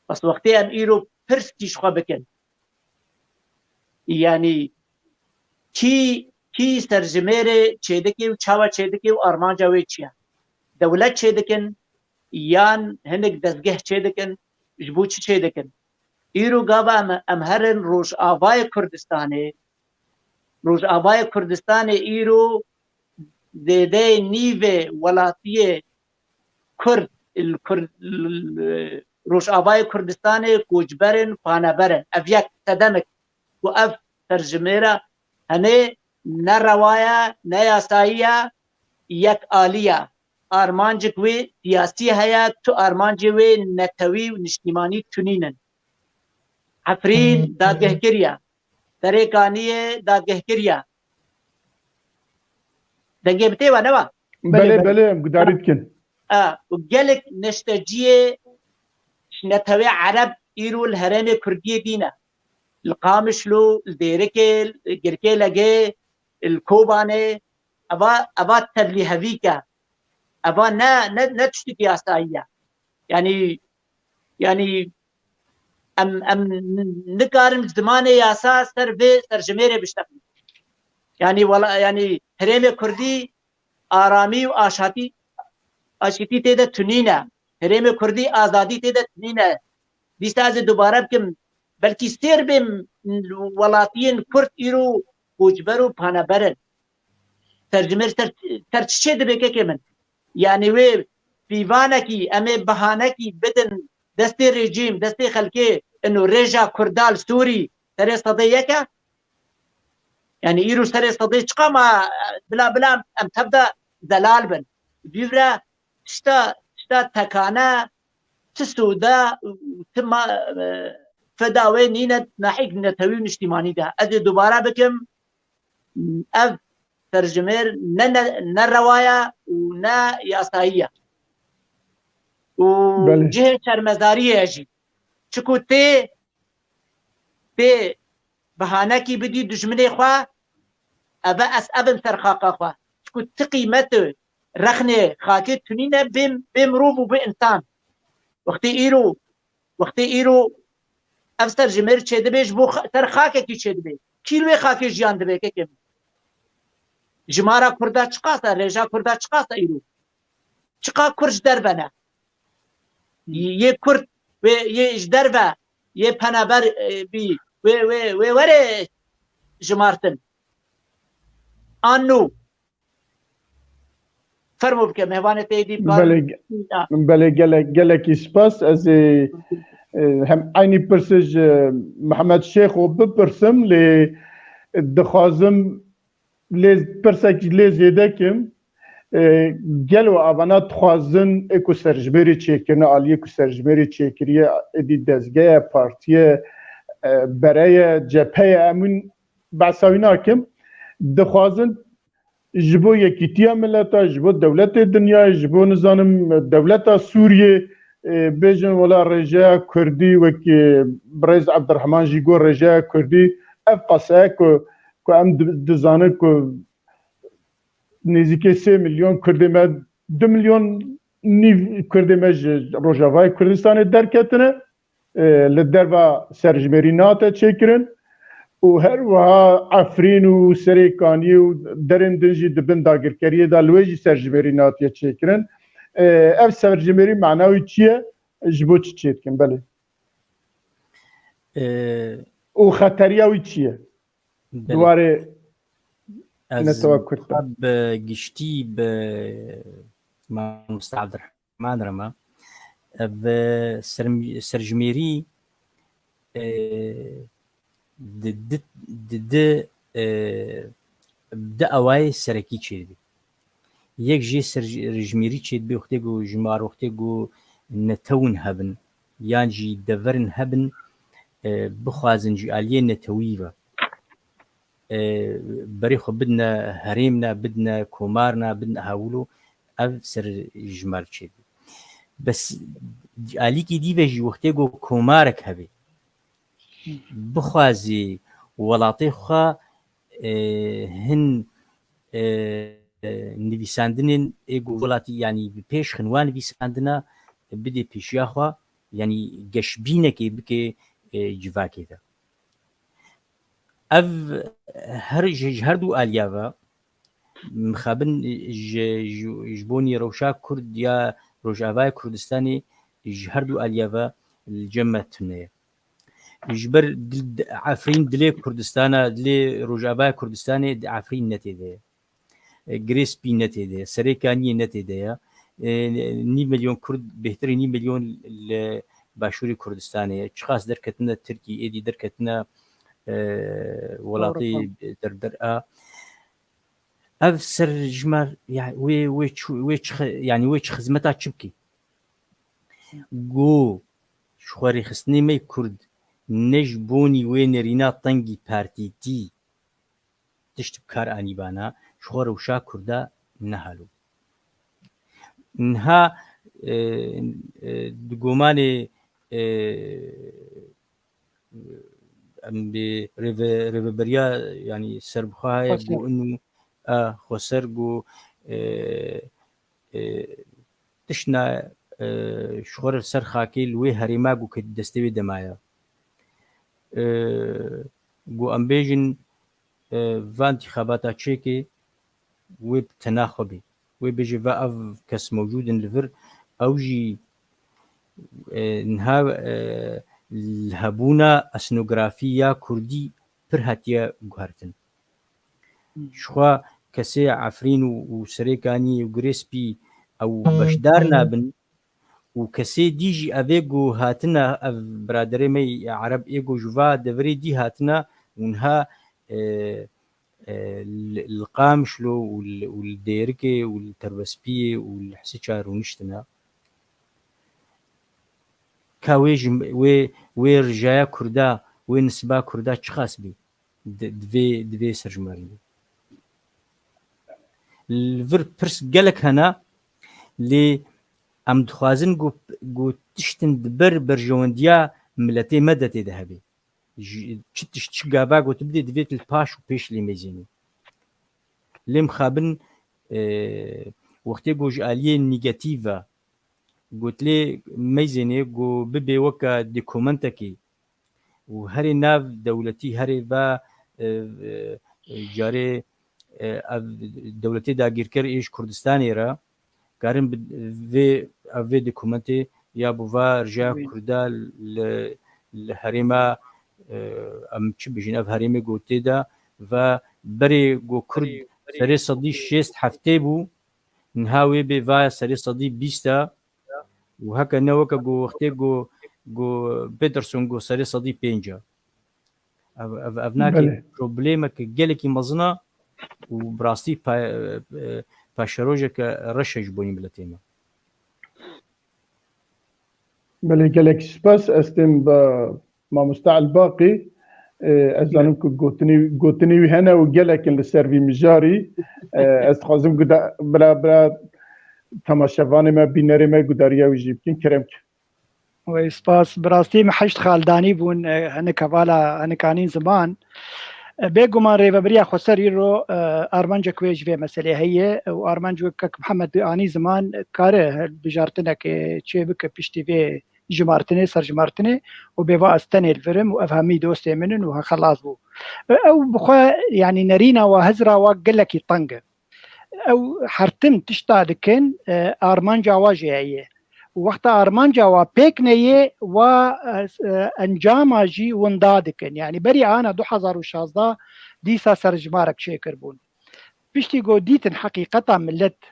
بس وقتی ام ایرو پرس کیش خواه بکن یعنی کی سرجمه چیدکی و چاوا چیدکی و آرمانجا وی چیا دولت چیدکن یان هنگ دزگه چیدکن جبو چی دکن ایرو گاوا ام هرن روش آوای کردستان ایرو ده نیو ولاتیه کرد روش آوای کردستان کوجبرن پانبرن اف یک تدمک و اف ترجمه هنه نه روایا نه یاساییه یک آلیه آرمانجک وی سیاسی هیا تو آرمانجی وی نتوی و نشتیمانی تونینن عفرین دادگه کریا تریکانیه دادگه کریا دنگه بته و نوا بله گدارید کن و گلک نشتجیه نتوی عرب ایرو الهرم کردیه دینه القامش لو الديركل جركي لجي الكوباني ابا تبلي هذيك ابا نا تشتكي اسايا يعني ام نكارم زمانه يا اساس سر ترجمه بشتغل يعني ولا يعني هرم كردي آرامی و آشتی تیده تنینه هرم کردی آزادی تیده تنینه دیسته از دوباره بکم بلکی سیر بیم ولاتین کرد ایرو کوچبر و پانبرن ترجمه ترچه ده بکه که من یعنی وی فیوانه کی امه بحانه کی بدن دست رژیم دست خلکه انو رژا کردال سوری سر صدیه که يعني إيرو سري صديق قام بلا أم تبدأ دلال بن بيفرا شتا تكانا تسودا ثم فداوي نينا ناحيك نتوي نشتماني ده أدي دوباره بكم أف ترجمير نا رواية ونا ياساية وجهة شرمزارية يجي شكو تي بهانه کی بدی دشمنی خوا ابا اس ابن سرخاقا خوا شكو تقيمته رخنه خاکی تونینه بیم روب و به انسان وقتی ایرو افسر جمر چه دبیش بو سر خاکه کی چه دبی کیلوی خاکی جیان دبی که کم جمارا کرده چقاسا رجا کرده چقاسا ایرو چقا کرش دربنه یه کرد و یه دربه یه پنابر بی و وره جمارتن آنو فرمو بکه مهوانه تیدی بله گلکی سپاس از هم aynı پرسش محمد شیخ و بپرسم لی دخوازم لی پرسک لی زیده کم گل و آوانا تخوازن اکو سرجبری چیکرنه آلی اکو سرجبری چیکریه ادی دزگه پارتیه برای جبهه امون بحثاوینا کم دخوازن جبو یکیتیا ملتا جبو دولت دنیا جبو نزانم دولت سوریه بیجن ولا رجاء کردی وکی برز عبدالرحمن جیگو رجاء کردی اف قصه که ام دزانه که نزدیک 3 میلیون کردی ما 2 میلیون نیو کردی ما روجاوای کردستان درکتنه لدروا سرجمری ناته چکرن و هر وها عفرین و سریکانی و درن دنجی دبن داگرکریه دا لویجی سرجمری ناته چکرن اف سرجمری معناوی چیه؟ جبو چی چید کن بله او خطریاوی چیه؟ دواره نتوکر بگشتی به مستعد الرحمن رما و سرجمری ده اوای سرکی چید یک جی سرجمری چید به وقتی گو جمار وقتی گو نتون هبن یان جی دورن هبن بخوازن جی آلیه نتوی و بری خو بدنا هریمنا بدنا کومارنا بدنا هاولو اف سر جمار چید بس آلی کی دیو جی وقتی گو کومارک هبی بخوازی ولاتی خوا هن نویساندنین ایگو ولاتی یعنی پیش خنوان نویساندنا بده پیشیا خوا یعنی گشبینه که بکه جواکی ده اف هر دو آلیاوا مخابن جبونی روشا کرد یا روجاوای کردستانی هر دو آلیاوا الجمع تنه جبر عفرین دلی کردستان دلی روجاوای کردستانی عفرین نتیده گریسپی نتیده سریکانی نتیده نیم میلیون کرد بهتری نیم میلیون باشوری کردستانی چخاص درکتنه ترکی ایدی درکتنه ولاتی در اف سر جمار يعني ويش خدمتها تشبكي جو شخوري خصني مي كرد نجبوني وين رينا طنجي بارتيتي تشتب كار انيبانا شخور وشا كردا نهالو انها دقوماني بريفبريا يعني سربخاي بو انه خسرگو تشنا شخور سر خاکی لوی هریما گو که دستوی دمایا گو امبیجن و انتخاباتا چیکی وی تناخبی وی بيجي و کس موجود الفر او جي نها الهبونا اسنوغرافيا كردي برهاتيا غارتن شخوا کسی عفرین و سریکانی و گریسپی او بشدار نابن و کسی دیجی اویگو هاتنا برادری می عرب ایگو جوا دوری دی هاتنا ونها القامشلو والديركي والتربسبي والحسيشار ونشتنا كاويج وي رجايا كردا وي نسبا كردا تشخاص بي دفي سرجماري الفر برس قالك هنا لي ام دخوازن جو تشتن دبر برجونديا ملتي مدتي ذهبي تشتش تشقابا جو تبدي دفيت الباش وبيش لي ميزيني لي مخابن وقتی گوش آلیه نگاتیوه قلت لي ميزني جو ببي وكا ديكومنتكي وهري ناف دولتي هري با جاري دولتي دا گيركر ايش كردستاني را كارن في ديكومنتي يا بوفا رجا كردا لهريما ام چ بجين اف هريمي گوتي دا و بري جو كرد سري صدي 6 هفته بو نهاوي بي سري صدي 20 وهكا نوكا جو وقتي جو بيترسون جو سري صدي بينجا افناكي بروبليمك جالكي مزنا وبراستي باشروجك رشج بوني بلاتيما بله جالك سباس استم ما مستعل باقي ازانك قوتني هنا وجالك السيرفي مجاري استخازم بلا تماشاوان ما بینری ما گوداریا ویجیب کن کرم که و سپاس براستی محشت خالدانی بون هنک حوالا هنکانین زمان بگمان ریوبریا خسری رو آرمانجا کویج و مسئله هیه و آرمانجا که محمد آنی زمان کاره بجارتنه که چه بک پشتی و جمارتنه سر جمارتنه و بوا استنی الفرم و افهمی دوست منن و خلاص بو او بخوا يعني نرينا وهزرا وقلكي طنقه او حرتم تشتا دكن آرمانجا واجهيه وقت آرمانجا وبيكنيه و انجام جي وندادكن يعني بري انا 2016 ديسا سرجمارك شيكر بون بيشتي جو ديتن حقيقة ملت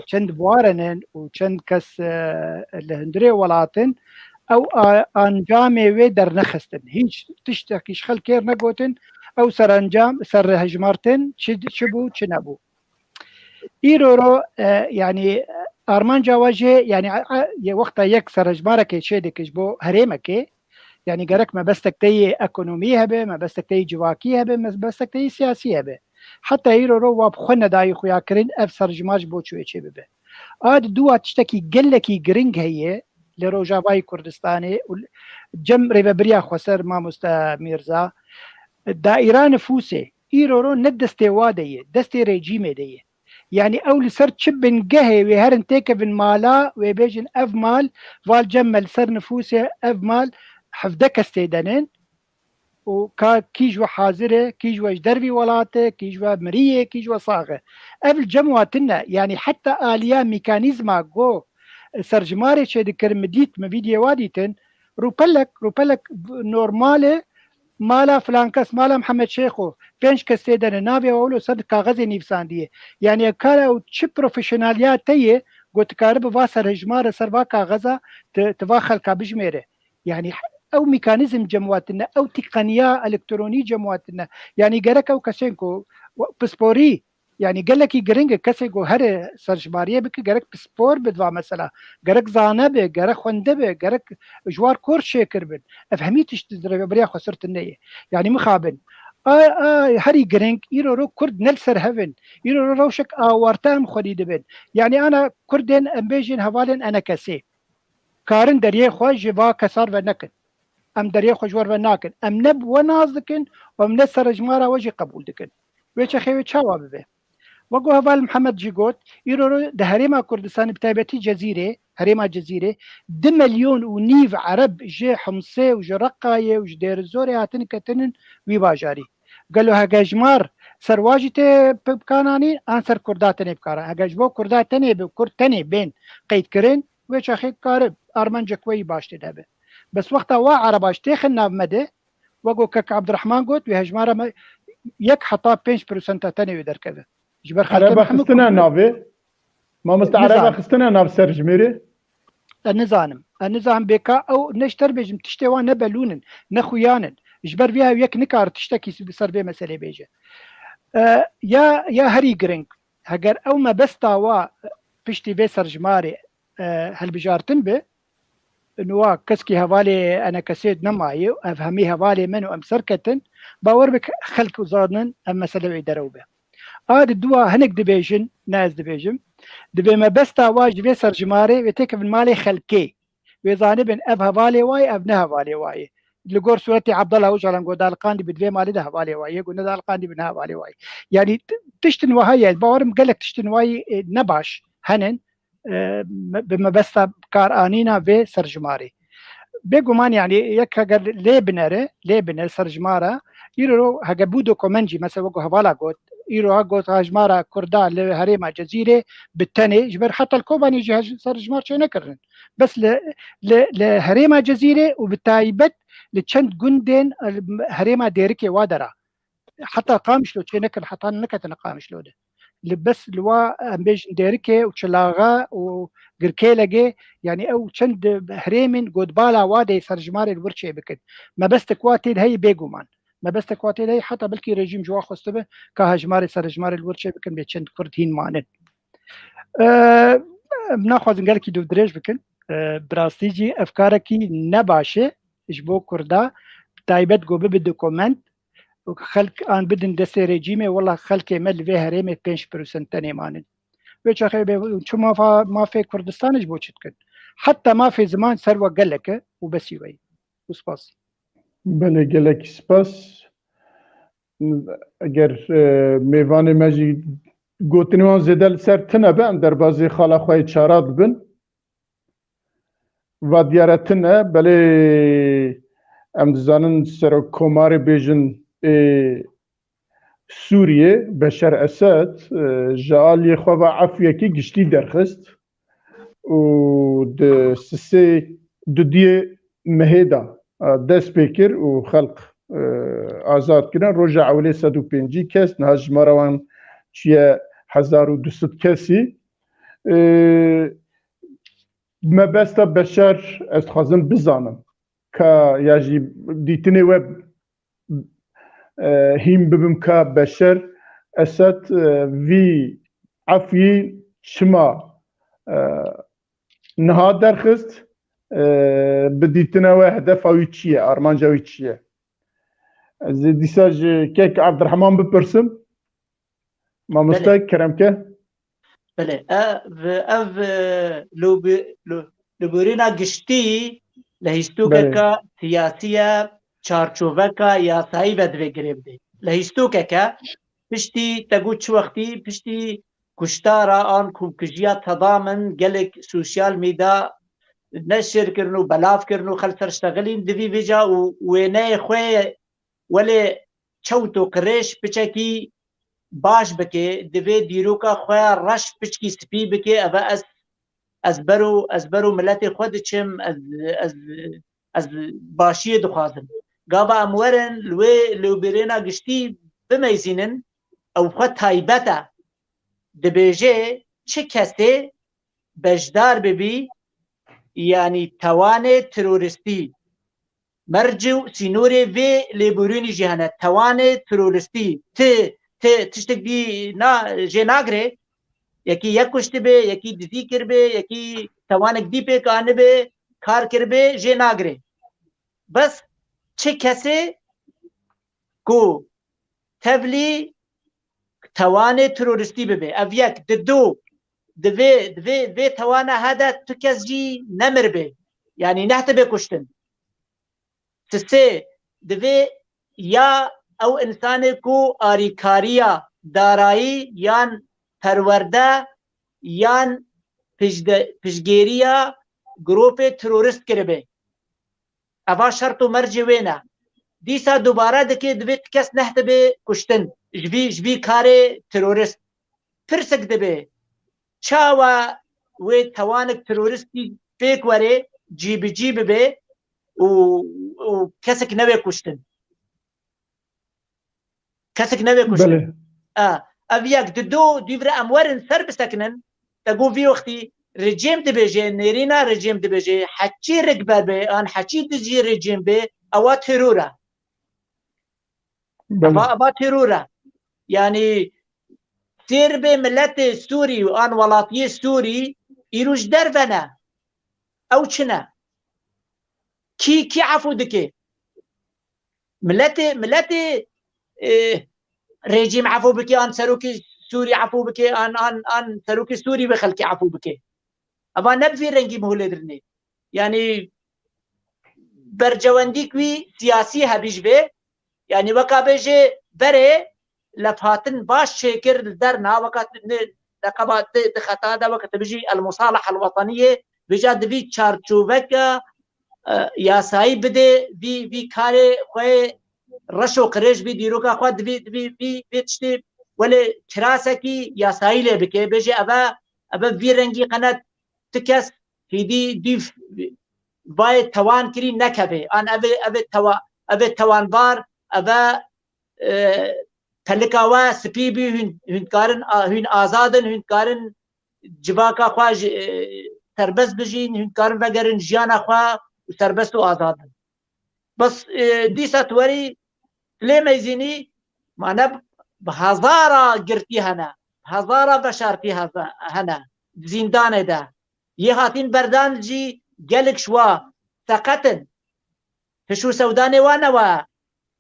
چند بوارنن و چند كس الهندري ولاتن او انجامي وي در نخستن هيج تشتكيش خل كير نقوتن او سر انجام سر هجمارتن شبو چنبو ایرو يعني آرمانجا واجه يعني وقتا يك سرجمارك شيدكش بو هريمك يعني قرك ما بستكتي اكونومي هبه ما بستكتي جواكي هبه ما بستكتي سياسي هبه حتى ايرو وابخنا داي خويا كرين اف سرجماج بو شوي شي ببه اد دوا تشتكي قلكي جرينج هي لروجافاي كردستاني جم ريبريا خسر ما مستا ميرزا الدائره نفوسه ايرو ندستي واديه دستي ريجيم ديه يعني اول سر تشبن قهي وهرن تيكبن مالا ويبيجن اف مال والجمل سر نفوسه اف مال حفدك استيدانين وكا كيجوا حاضره كيجوا دربي ولاته كيجوا مريه كيجوا صاغه قبل جمواتنا يعني حتى اليا ميكانيزما جو سرجماري شي دكر مديت ما فيديو واديتن روبلك نورماله مالا فلان کس مالا محمد شیخو 5 کس تیدن نابی اولو صد کاغذ نفساندیه يعني كارو تشي بروفيشناليات تيه قلت كارب واسر هجمار سر وا کاغذا تواخل كابجميره يعني او ميكانيزم جمواتنا او تقنيه الكتروني جمواتنا يعني جرك او كسينكو بسبوري يعني قال لك جرينج كسيكو هر سرجماريه بك جرك بسبور بدوا مثلا جرك زانبه جرك خندبه جرك جوار كور شيكر بن افهميتش تدري بريا خسرت النيه يعني مخابن هري جرينج يرو كرد نلسر هفن يرو روشك وارتام خديد بن يعني انا كردن امبيجن هوالن انا كسي كارن دريه خو جوا كسر ونكن ام دريه خو جوار وناكن ام نب ونازكن وام نسر جمارا وجي قبول دكن ويش خيو تشاوب به وقو هوال محمد جيغوت يرو ده هريما كردستان بتايبتي جزيرة هريما جزيرة 2 مليون ونيف عرب جي حمصي وجي رقاية وجي دير الزوري هاتن كتنن ويباجاري قالوا هاقا جمار سرواجتي بكاناني انسر كرداتني بكارا هاقا جبو كرداتني بكردتني بين قيد كرين ويش اخي كارب ارمان جكوي باشتي دابه بس وقتا وا عرباش تيخن ناف مده وقو كك عبد الرحمن قوت وهجمارة يك حطا 5% تاني ودر كذا جبر عربا خستنا نافي ما مستعربا خستنا ناف سرجميري النظام بكا او نشتر بيجم تشتوا نبلونن نخويانن جبر بيها يك نكار تشتكي بصر بي مسألة بيجا يا هري جرينج هجر او ما بستاوا بشتي بي سرجماري هل بجارتن به انوا كسكي هوالي انا كسيد نماي افهمي هوالي منو ام سركتن باور بك خلق وزادن ام مسألة يدروا به الدوا هنك ديفيجن ناس ديفيجن دبي ما بستا واجب يسر جماري وتك من مالي خلكي ويزانبن اب هوالي واي ابنها هوالي واي لقور سورتي عبد الله وجه لان قدال قاندي بدفي مالي ده هوالي واي قلنا دال قاندي بنها هوالي واي يعني تشتن وهي باور مقلك تشتن واي نباش هەنن بمەبەستە کارئانینا vê serjimarê bêguman yani yek heger lê bine serjimara îro hege bû dokumentjî mesela wekû hevala got îro ha got hejmara Kurda li herêma Cezîrê bi tenê ji ber heta Kobanî jî serjimar çê nekirin bes li herêma Cezîrê û bi taybet li çend gundên herêma Dêrikê wa dera heta Qamişlo çê nekir heta neketine Qamişlo de li bes li wa em bêjin Dêrikê û Çilaxa û Girkêlegê yani ew çend herêmên gotbala wadê serjimarê li wir çê bikin mebestek wa tê heyî bêguman mebestek wa tê heyî heta belkî rejîm ji wa xwest bibe ka hejmarê serjimarê li wir çê bikin bê çend Kurd hîn manin em naxwazin gelekî dûdirêj bikin bi rastî jî efkarekî ne baş e ji bo Kurda taybet got bibe dokument xelk an bidin destê rejîmê wela xelkê me li vê herêmê 5% tenê manin wê çaxê çi mafê Kurdistanê ji bo çi dikin heta mafê ziman ser we gelek e û besî wey spas Belê gelekî spas eger mêvanê me jî gotinê wan zêde li ser tune be em derbasî xala xwe yê çara dibin va diyare tune belê em dizanin Serokkomarê bêjin Sûriye Beşer Esed ji aliyê xwe ve efyekî giştî derxist û di sisê dudiyê mehê da dest pê kir û xelq azad kirin roja ewlê 105 kes niha jimara wan çiye 1200 kesî mebesta Beşer ez dixwazim bizanim ka ya jî dîtinê we hîn bibim ka Beşer Esed vî efyî çima niha derxist bi dîtina we hedefa wî çi ye armanca wî çi ye ez ê dîsa ji kek Abdirheman bipirsim mamoste keremke Belê ev li borîna giştî li hîstokeka siyasî çarçoveka yasayî ve divê girê bide li hîstokeke piştî te got çi wextî piştî kuştara an komkujiya tedamin gelek sosyal mîdya neşir kirin û belav kirin û xelk serştexilîn divî vêca û wêneyê xwe welê çewt û qirêj piçekî baş bike divê dîroka xwe reş piçkî spî bike ev ez ber û milletê xwe diçim ez başiyê dixwazim gava em werin li wê lêberêna giştî bimeyzînin ew xwe taybet e dibêje çi kesê bejdar bibî yani tewanê teroristî merc û sînorê vê lêborînê jî hene tewanê teroristî tiştek dî jê nagire yekî yek kuştî bê yekî dizî kiribê yekî tewanek dî pêk anibê kar kiribê jê nagire bes çi kesê ku tevlî tewanê teroristî bibe ev yek di du divê tewana hede tu kes jî nemiribe yani nehtibe kuştin sê divê ya ew insanê ku arîkariya darayî yan perwerde yan piştgêriya gropê terorist kiribe eva şert û mercê wê ne dîsa dubare dike divê ti kes nehtibe kuştin ji vî karê terorist pirsek dibe çawa wê tewanek teroristî pêk were cîbicî bibe û kesek nebe kuştin kesek nebe kuştin ev yek di du dîvre em werin ser bisekinin te got vî wextî rejim dibêje nêrîna rejim dibêje heçî rikber bê an heçî dijî rejim bê ewa teror e eva teror e yani sêrbê milletê Sûrî an welatiyê Sûrî îro ji derve ne ew çi ne kî efû dike milletê rejîm efû bike an serokê Sûrî efû bike an serokê Sûrî ve xelkê efû bike eva ne bi vê rengî mihûlêdirinê yani bercewendîk wî siyasî hebî ji vê yani weka bêje berê lefhatin baş çêkir li derna weka لقبات خطا دا وقت بيجي المصالحه الوطنيه بجد في تشارچوبك ياساي بده في كاري خوي رشو قريش بي ديروكا خو في تشتي ولا كراسكي ياساي له بكي بيجي ابا في رنگي قناه تكس في دي باي توان كري نكبه ان ابي توان بار ابا تلقاوا سبيبي هنكارن هن آزادن هنكارن جباكا خواج تربس بجين هنكارن بقرن جيانا خوا وتربس وآزادن بس ديسا توري ليه ميزيني معنا بهزارة قرتي هنا هزارة بشارتي هنا زندان دا يهاتين بردان جي قالك شوا سقطن هشو سوداني وانا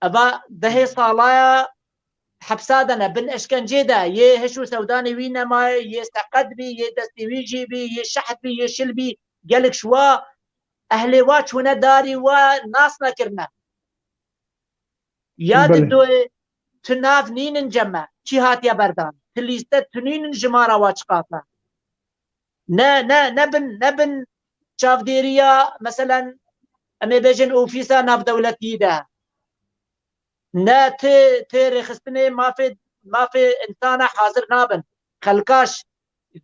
ابا ده صالايا حبسادنا بن اشكنجي دا يه هشو سوداني وينا ما يستقد بي يدستي ويجي بي يشحت بي يشل بي قالك شوا اهلي واش ونا داري وناس نكرنا ياد دو تناف نين نجمع چي هات يا بردان تليسته تنين جمارا واش قاطا نبن شاف ديريا مثلا امي بيجن اوفيسا ناف دولتي دا نا تي خستني ما في انسان حاضر نابن خلقاش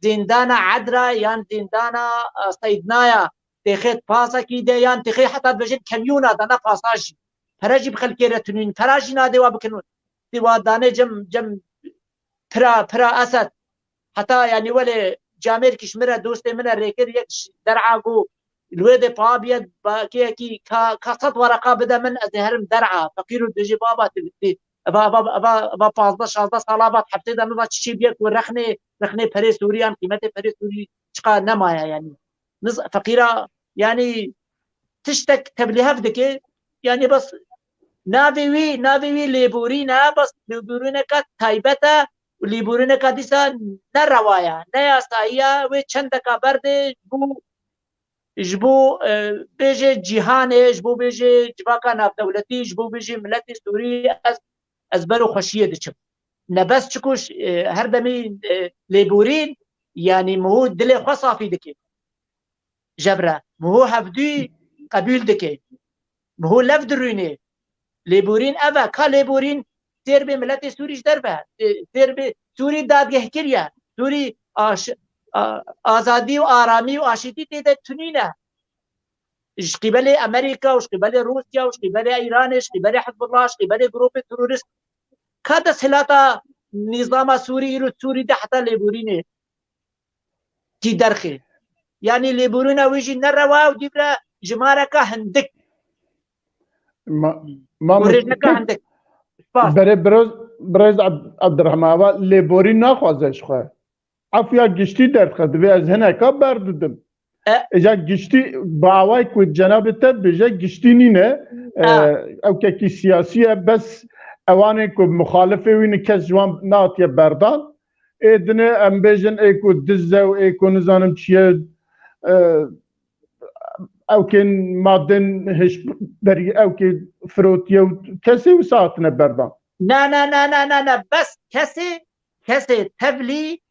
زندانا عدرا يان زندانا صيدنايا تخيت باسا كي دي يان تخي حتى بجن كميونا دانا باساجي فرجي بخلكيرة تنين فراجي نادوا بكنون ديوا داني جم برا اسد حتى يعني ولا جامير كشمرة دوستي من الريكر يكش درعاقو الويد بابيد باكي كاسط ورقة بدا من ازهرم درعا فقيرو دجي بابا تبتي ابا 15 صلابات حبتي دا نضا تشي بيك ورخني فري سوريان قيمتي فري سوري شقا نمايا يعني فقيرة يعني تشتك تبليها بدك يعني بس ناوي ليبورينا بس ليبورينا كا تايبتا وليبورينا كا ديسا نروايا نياسايا وچندكا برد جبو بيجي جيهاني جبو بيجي جباكا ناف دولتي جبو بيجي ملتي سوري ازبرو خشيه دچم نبس چكوش هردمي ليبورين يعني مو دلي خصافي دكي جبرا مو هفدي قبيل دكي مو لفدروني ليبورين افا كا ليبورين تربي ملتي سوري دربه تربي سوري دادگه كريا سوري آزادی و آرامی و آشتی تیده تنینه اش قبل امریکا وش قبل روسيا وش قبل ايران وش قبل حزب الله وش قبل جروب ترورست كاد سلاطه نظام سوري ده حتى ليبوريني تي درخي يعني ليبورينا ويجي نروا وديبرا جماركا هندك ما ورجنكا هندك برز عبد الرحمن ليبورين ناخذش خو عفوا گشتی در خدوی از هنه که بردودم اجا گشتی باوای که جناب تد بجا گشتی نینه او که سیاسیه بس اوانه که مخالفه وینه کس جوان ناتیه بردان ایدنه ام بیجن ای که دزده و ای که نزانم چیه او که مادن هش بری او که فروتیه و کسی و ساعتنه بردان نه بس کسی تبلی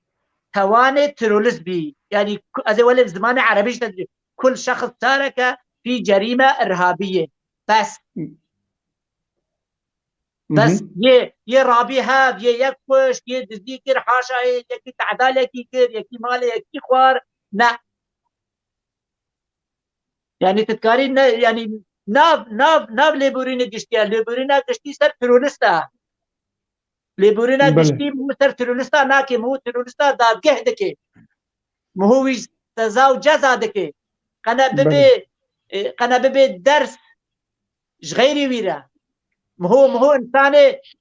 تواني ترولز بي يعني هذا ولا في زمان عربي كل شخص شارك في جريمة إرهابية بس يه رابي هاب يه يكفش يه دزيكر حاشا يكي تعدالة كيكر يكي مالي يكي خوار لا يعني تتكاري يعني ناف ليبورينا قشتيا ليبورينا قشتي سر ترولستا ليبورينا قشتي مو سر ترولستا ناكي مو ترولستا دادگه دكي مو سزا و جزا دكي قنا ببي درس غيري ويرا مو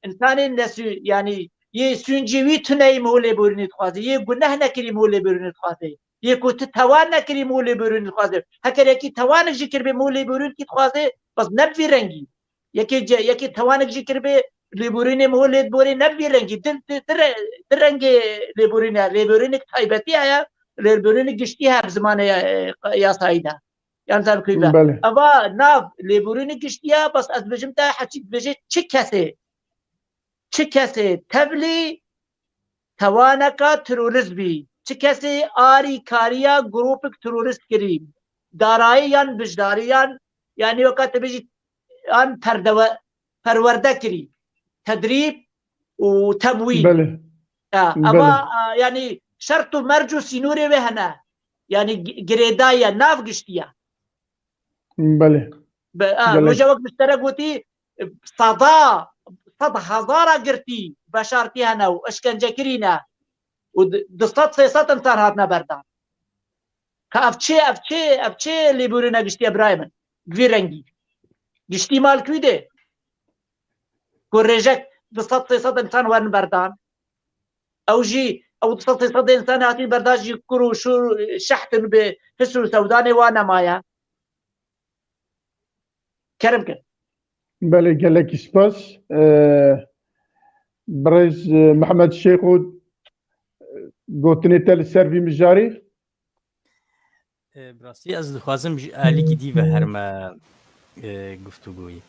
انساني نسو يعني يه سنجيوي تناي مو ليبوريني تخوازي يه گناه نكري مو ليبوريني تخوازي يه كوت توان نكري مو ليبوريني تخوازي هكر يكي توانك جكر بي مو ليبوريني تخوازي بس نبي رنگي يكي توانك جكر بي ليبوريني مو ليبوريني نبي رنگي در رنگي ليبوريني تايبتي آيا ليبوريني گشتيها بزمان يا سايدا يعني زال كيبا أبا ناف ليبوريني گشتيها بس از بجمتا حكي بجي چه كسي تبلي توانەکە تروریست بی چ کەسێ ئاری کاریە گرۆپێک تروریست کری دارایی یان بژداریان یعنی وەکاتە بێژی ئان پەروەردە کری تدریب و تەمویل ئەمە ینی شەرت و مەرج و سینوورێ وێ هەنا ینی گرێدایە ناو گشتیە ڕۆژە وەک مشتەرە گوتی سەد هەزارە گرتی بەشارتی هەنا و ئەشکەنجەکرینە و 200-300 ئەمسان هاتنە بەردان کە ئەفچێ لێبورێنە گشتیە برای من گوێ ڕەنگی گشتی مالکوی دێ کو ڕێژەک 200-300 ئەمسان وەرن بەردان ئەو ژی ئەو 200-300 ئینسان هاتین بەرداژی کوڕ و شور شەحتن بێ حس و سەودانێ وا نەمایە کەرم کرد بەڵێ گەلێکی سپاس بەڕێز محەممەد شێخ و گوتنێتە لە سەروی مژاری براستی ئەس دخوازم ئالیکی دیڤە هەرمە گفتوگویی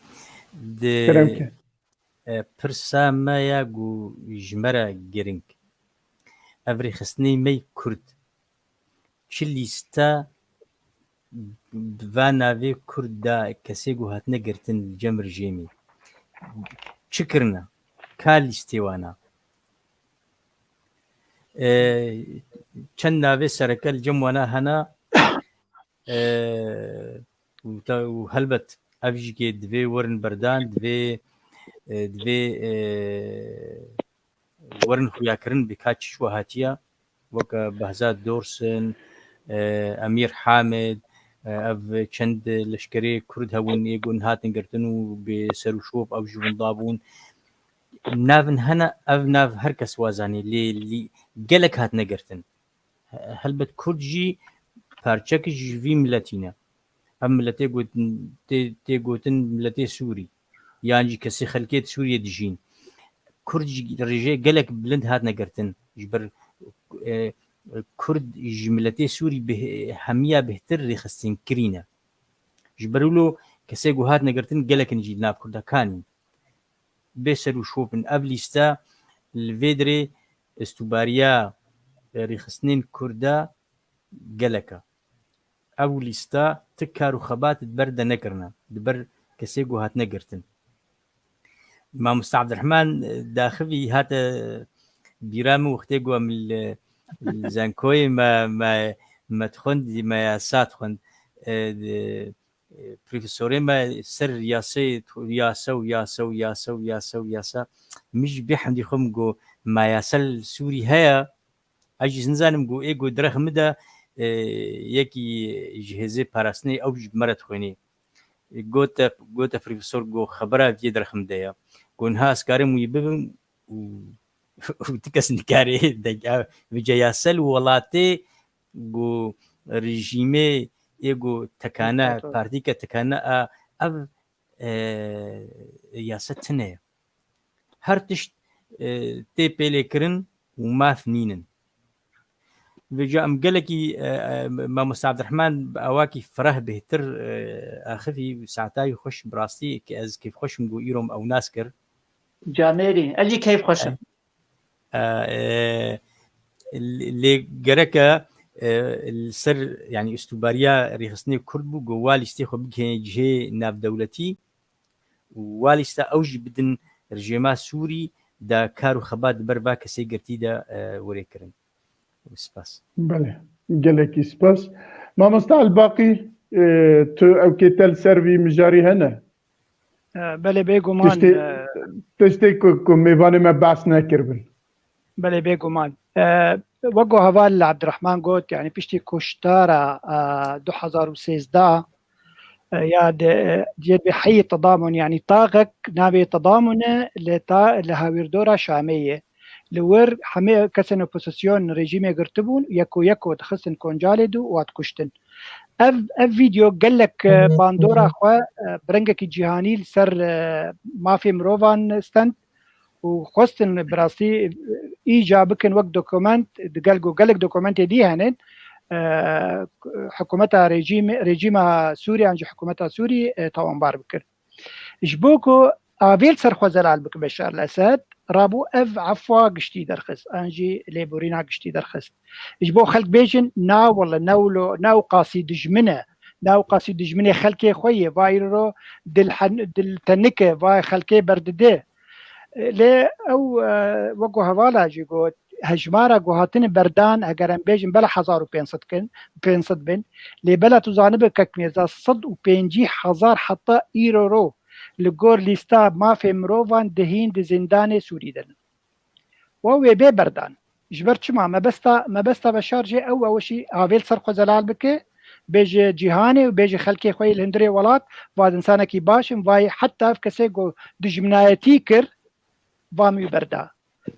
پرسا مەیە و ژمەرە گرنگ ئەڤری خستنەی مەی کورد چ لیستە va navê Kurd da kesê got hatine girtin cem rejîmî çi kirine ka lîstê wana çend navê sereke li cem wana hene û helbet ev jî divê werin berdan divê werin xuyakirin bi ka çi hatiye weke Behzad Dorsun Emîr Hamed ev çend leşkerê Kurd hebûn ê got hatin girtin û bê ser û şop ew ji winda bûn navin hene ev nav her kes wazanî lê gelek hatine girtin helbet Kurd jî parçekî ji vî milletî ne ev milletê gotin tê gotin milletê Sûrî yan jî kesî xelkê Sûriyê dijîn Kurd jî rêjê gelek bilind hatine girtin ji ber Kurd ji milletê Sûrî hemiya bêhtir rêxistin kirîne ji ber wilo kesê got hatine girtin gelekin jî nav Kurdakanîn bê ser û şopin ev lîste li vê dirê stûbariya rêxistinên Kurda gelek e ew lîste ti kar û xebat di ber de nekirine di ber kesê got hatine girtin Mamoste Ebdirehman daxivî hate bîra min wextê got em li Zankoyê me dixwend me yasa dixwend profesorê me ser yasa min jî bê hemdî xwe min got me yasa li Sûrî heye ez jî nizanim got ê got direxê min de yekî ji hêzê parastinê ew jî bi me re dixwênê gote profesor got xebera vê direxê min de ye got niha ez karim wî bibim û ti kes nikarê vêce yasa li welatê got rejîmê ê got tekane partîke tekane a ev yasa tune ye her tişt tê pêlêkirin û maf nînin vêce em gelekî Mamoste Ebdirehman bi awakî fireh bêhtir axivî saetayê xweş bi rastî ki ez kêfxweşim got îro ew nas kir canêrî ez jî kêfxweşim lê gereke li ser yani stûbariya rêxistinê Kurd bû got wa lîstê xwe bikene cihê navdewletî û wa lîste ew jî bidin rejêma Sûrî da kar û xebat di ber va kesê girtî de werêkirin spas بله gelekî spas Mamoste Elbaqî tu ew kête li ser vî mijarî hene بله بێگومان tiştê ku mêvanê me behs nekirbin بله بێگومان وەگو هەڤال لە عەبدرەحمان گوت یعنی پشتی کوشتارە 2013 یا دێت بێ حەیی تەضامن یعنی تاغek navê تەضامن li hawîrdora Şamê ye li wir hemê kesên opozîsyon rejîmê girtibûn yekû dixistin koncalê dû û dikuştin ev vîdeo gelek bandora xwe bi rengekî cîhanî li ser mafê mirovan stend û xwestin bi rastî îca bikin wek dokument digel got gelek dokumentê dî henin hikûmeta rejîma Sûriyan ji hikûmeta Sûrî tawanbar bikin ji bo ku avêl ser xwe zelal bikin Beşar el Esed رابو اف عفوا قشتي درخست انجي ليبورينا قشتي درخست اجبو خلق بيجن ناو ولا ناولو ناو قاسي دجمنه ناو قاسي دجمنه خلقي خويه فايرو دل تنكه فاي خلقي بردده لي او وقو هوالا جيقو هجمارا قوهاتن بردان اگرم بيجن بلا 1500 كن 500 بن لي بلا تزانب ككميزا 150,000 حتى ايرو لگور لیستا مافی مروفان دهین د زندان سوری دن و بی بردان جبر چما مبستا بشارجه او شي هاویل سرخو زلال بکه بیج جهاني و بیج خلقي خوي الهندري ولات بعد انسانه کی باشم وای حتى کسی گو دجمنایتی کر وامي بردا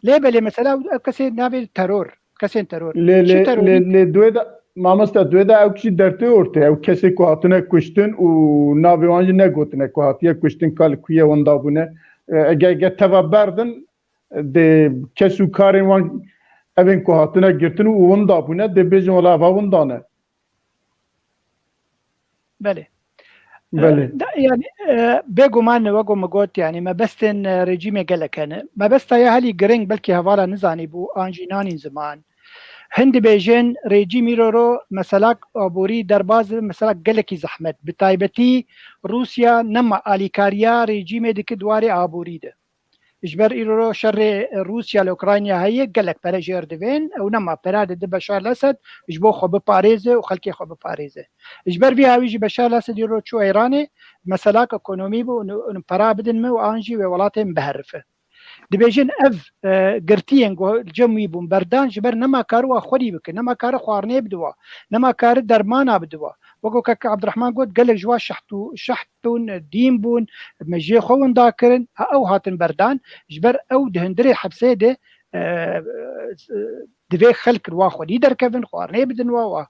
ليه بلي مثلا كسي نابي ترور كسي ترور لي دويدا مامستا دويدا او كشي درته اورته او كسي كو هاتنه كشتن و نابي وانج نه گوتنه كو هاتيه كشتن كال كويه وندا بونه اگه توا بردن de kesu karın van evin ko hatına girtin u وندا bune de bejin ola va wondane بله بله يعني بيجومان وقو مقوت يعني ما بستن رجيم قال كان ما بستا يا هلي جرينج بلكي هوالا نزاني بو انجيناني زمان هند بيجن رجيم يرورو مسلاك ابوري درباز مسلاك قالكي زحمت بتايبتي روسيا نما اليكاريا رجيم ديك دواري ابوري ده اجبر ايرو شر روسيا لاوكرانيا هي قالك بلاجير دفين او نما براد بشار الاسد اجبو خو بباريزه وخلكي خو بباريزه اجبر بها ويجي بشار الاسد يرو شو ايراني مسلاك ايكونومي بو نبرا بدن مو انجي وولاتين بهرفه دبيجن اف قرتين الجمي بو بردان جبر نما كارو خوري بك نما كار خوارني بدوا نما كار درمانا بدوا وقو كك عبد الرحمن قلت قال لك جوا شحتون دين بون مجي خون داكرن او هاتن بردان جبر او دهندري حبسيده دبي خلق واخو ليدر كيفن خوارني بدن وا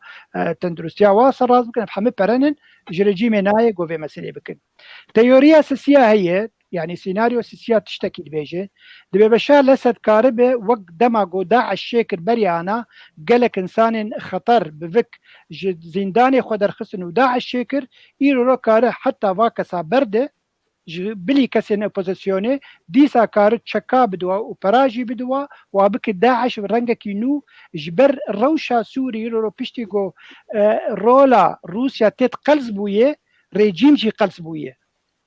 تندرستيا واصل راز بكن بحمد برنن جرجي مناي قوفي مسألة بكن تيوريا اساسيه هي يعني سيناريو اساسيه تشتكي دبيجه دبي بشار الاسد كاربه وقت دماغو داعش الشيكر بريانا قالك انسان خطر بفك زنداني خدر خسن وداعش الشيكر يرو كاره حتى واكسا برده بلي كسن اوبوزيسيوني ديسا كار تشكا بدوا وبراجي بدوا وابك داعش رنگك نو جبر روشا سوري يرو بيشتيغو رولا روسيا تت قلزبويه ريجيم جي قلزبويه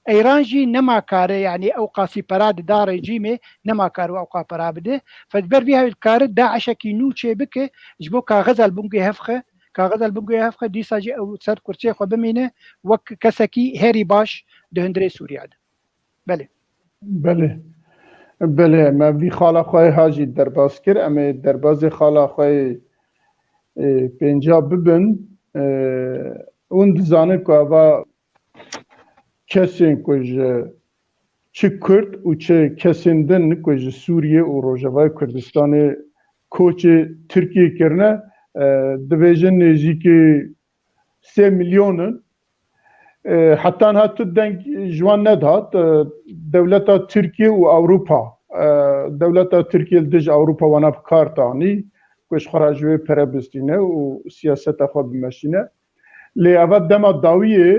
ايران جي نما كار يعني او قاسي براد دا ريجيمي نما كار او قا برابده فجبر بها الكار داعش كي نو تشي بك جبو كاغز البنغي هفخه كاغز البنغي هفخه ديسا جي او سر كرسي خو بمينه وك كسكي هيري باش دهندري سوريا بله بله ما في خاله خوي هاجي درباز كر اما درباز خاله خوي پنجاب ببن اون دزانه کو ava kesin kuj çi Kürt û çi kesin din kuj Suriye û Rojava Kurdistanê koçê Tirkiye kirine dibêjin nêzîkî 3 milyonun hatta hatu denk jwan nedat devleta Tirkiye û Avrupa devleta Tirkiye dij Avrupa wana bikar tanî kuj xwe ji wê perebistîne û siyaseta xwe bimeşîne lê eva dema dawiyê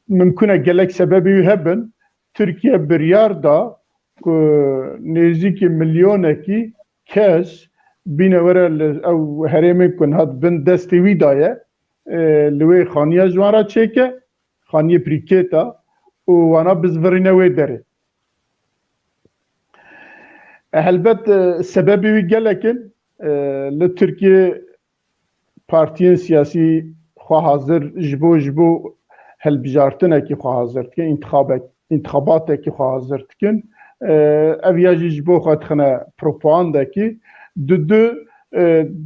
mümkün gelek sebebi hebin Türkiye biryar da nêzîkî milyonekî kes bînevere ew herêmê kun hat bin destê wî daye li wê xaniya ji wan re çêke xaniyê prîkêta û wana bizvirîne wê derê helbet sebebî wî gelekin li Tirkiye partiyên siyasî xwe hazir ji bo helbijartinekî xwe hazir dikin întixabatekî xwe hazir dikin ev ya jî ji bo xwe dixine propagandekî di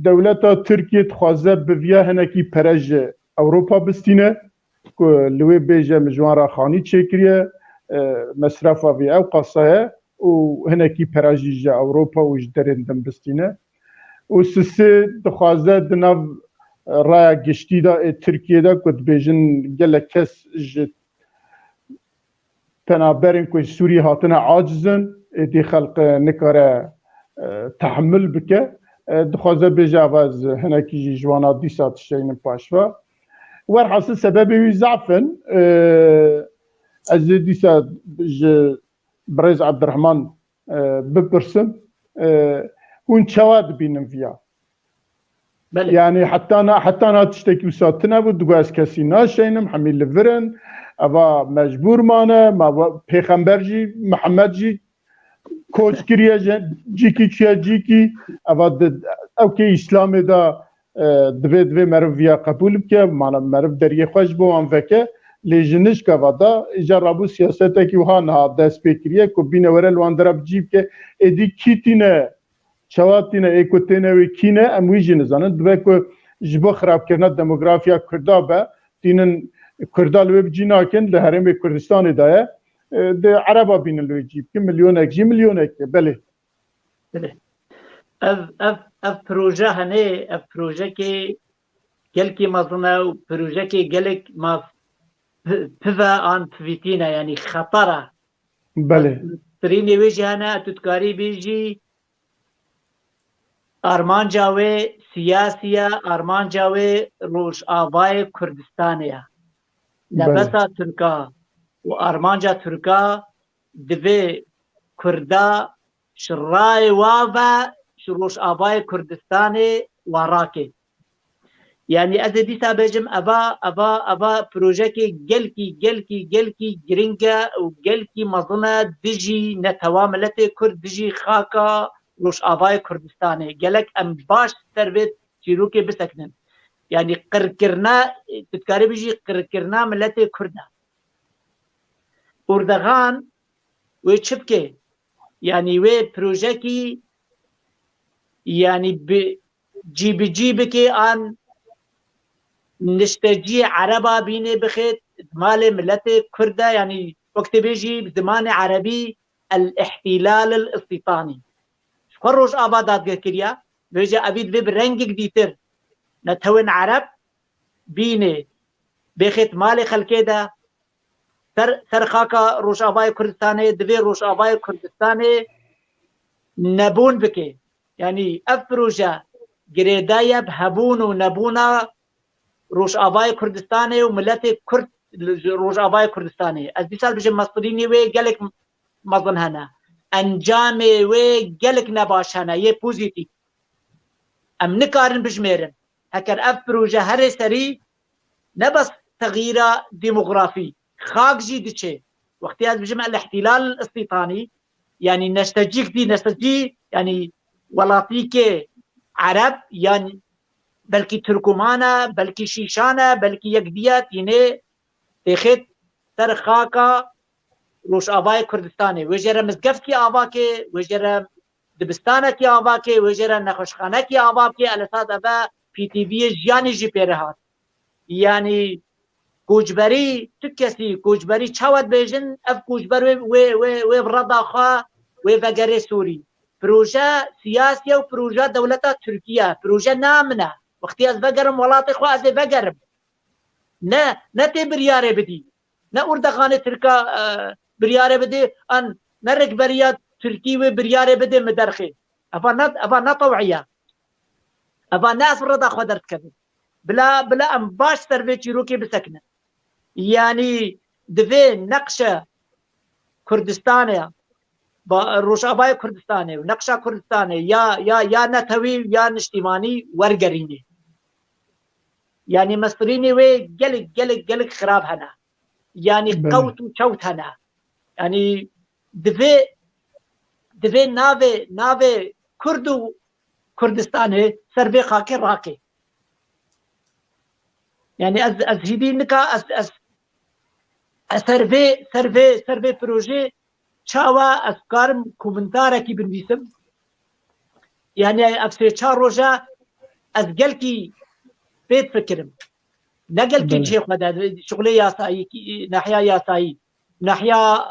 dewleta Tirkiye dixwaze bi viya hinekî pere ji Ewropa bistîne ku li wê bêje min ji wan re xanî çêkiriye mesrefa vê ew qasa ye û hinekî pere jî ji Ewropa û ji derên din bistîne û sisê dixwaze di nav raya giştî da Tirkiye'de ku dibêjin gelek kes ji penaberên ku Sûriye hatine acizin êdî xelq nikare tahammül bike dixwaze bêje ava hinekî jî ji wana dîsa tişteyînin paşve werhasîl sebebê wî zafin ez ê dîsa ji برز عبدالرحمن بپرسم هون چواد بینم فيها بله. يعني حتى أنا تشتكي وساتنا بود از کسی ناشینم حمیل لفرن اوا مجبور مانه ما پیغمبر جی محمد جی کوچ کریه جیکی چیا جیکی اوا او که اسلام دا دوی مرو ویا قبول بکه مانا مرو دریه خوش بو هم وکه لیجنش که ودا ایجا رابو سیاسته که وها نه دست پیکریه که بینه وره لوان درب جیب که ایدی کیتینه شواتینه ایکوتینه و کینه اموی جی نزانن دوی که جبو خراب کرنه دموگرافیا کردا به تینن کردا لوی بجی ناکن لحرم کردستان دایه ده عربا بینن لوی جیب که ملیونک جی ملیونک بله اف پروژه هنه اف پروژه که گلکی مزنه و پروژه که گلک ما پفا آن پویتینه یعنی خطره بله ترینی ویجی هنه تودکاری بیجی آرمانجاوی سیاسیه آرمانجاوی روش آبای کردستانیه نبسا ترکا و آرمانجا ترکا دوی کردا شرای واوا شروش آبای کردستانی وراکی یعنی از دیسا بجم ابا پروژه که گلکی گرینگه و گلکی مظنه دیجی نتوا ملت کرد دیجی خاکا روش آبای کردستانی گلک ام باش سرویت چیروکی بسکنن یعنی قرکرنا تتکاری بیجی قرکرنا ملت کرده اردغان و چپکه یعنی و پروژه کی یعنی جیب که آن نشتجی عربا بینه بخید مال ملت کرده یعنی وقت بیجی زمان عربی الاحتلال الاستيطاني شكون روش آبادات كريا بيجي أبيد بيب رنجك ديتر نتهون عرب بينه بخيت مالي خلقه ده سر خاكا روش آبای کردستانه دوی روش آبای کردستانه نبون بکه یعنی اف پروژه گریدای بهبون و نبونا روش آبای کردستانه و ملت کرد روش آبای کردستانه از دی سال بشه مصرینی وی گلک مظن هنه انجام وی گلک نباش هنه یه پوزیتیف ام نکارن بجمیرن هکر اف پروژه هر سری نبس تغییر ديموغرافي خاك جي ديتشي وقتها بجمع الاحتلال الاستيطاني يعني نستجي يعني ولاطيك عرب يعني بلكي تركمانة بلكي شيشانة بلكي يقديات يعني تخيط سر خاكا روش آبای کردستاني وجرى مزقفكي آباكي وجرى دبستانكي آباكي وجرى نخوشخانكي آباكي على اساس ابا پی تی وی جیانی جی پیرهات يعني کوچبری تو کسی کوچبری چاوت بیجن اف کوچبر و بردا خوا و وگره سوری پروژه سیاسی و پروژه دولت ترکیه پروژه نامنه وقتی از وگرم ولات خوا از وگرم نه تی بریاره بدی نه اردخانه ترکا بریاره بدی ان نرک بریات ترکی و بریاره بده مدرخه افا طوعیه افا ناس بردا خوا درد کرد بلا ام باش سروی چیروکی بسکنه يعني دفي نقشة كردستانية روش آبای كردستانية ونقشة كردستانية يا نتوي يا نشتيماني ورقريني يعني مصريني وي قلق خراب هنا يعني قوت وشوت هنا يعني دفي نافي كردو كردستاني سربي خاكي راكي يعني از هدي نكا از سرفي پروژه چاوا از کارم کومنتاره کی بنویسم يعني افسي چار روجا از گلکی بيت فكرم نقل شيخ مدى شغلي ياساي ناحيه ياساي ناحيه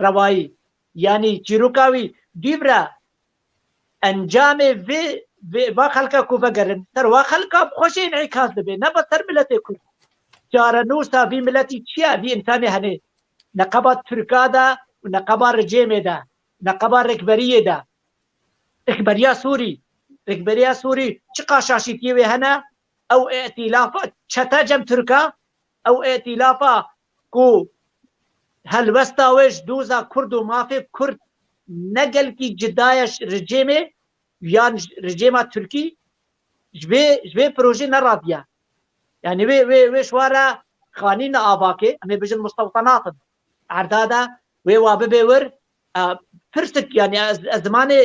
روائي يعني چيروكاوي ديبرا انجام في با خلقا کو بگرن تر وا خلقا خوش انعکاس دبه نه بسر ملت کو چاره نوسا في ملتي چیا في انسان هنه نقبات ترکا دا و نقبا رجيم دا نقبا ركبريه دا ركبريه سوري چقا شاشيتي وي هنا او ائتلاف چتا جم ترکا او ائتلافا کو هەلبەستا وێش دووزا کورد و مافێ کورد نەگەلکی جدایەش رجێمێ یان رجێما تورکی ji vê projê neradiye yani wê şwara xanîna avakê em ê bijin mustewtenatin erda de wê wa bibe wir pirsik yani ez zimanê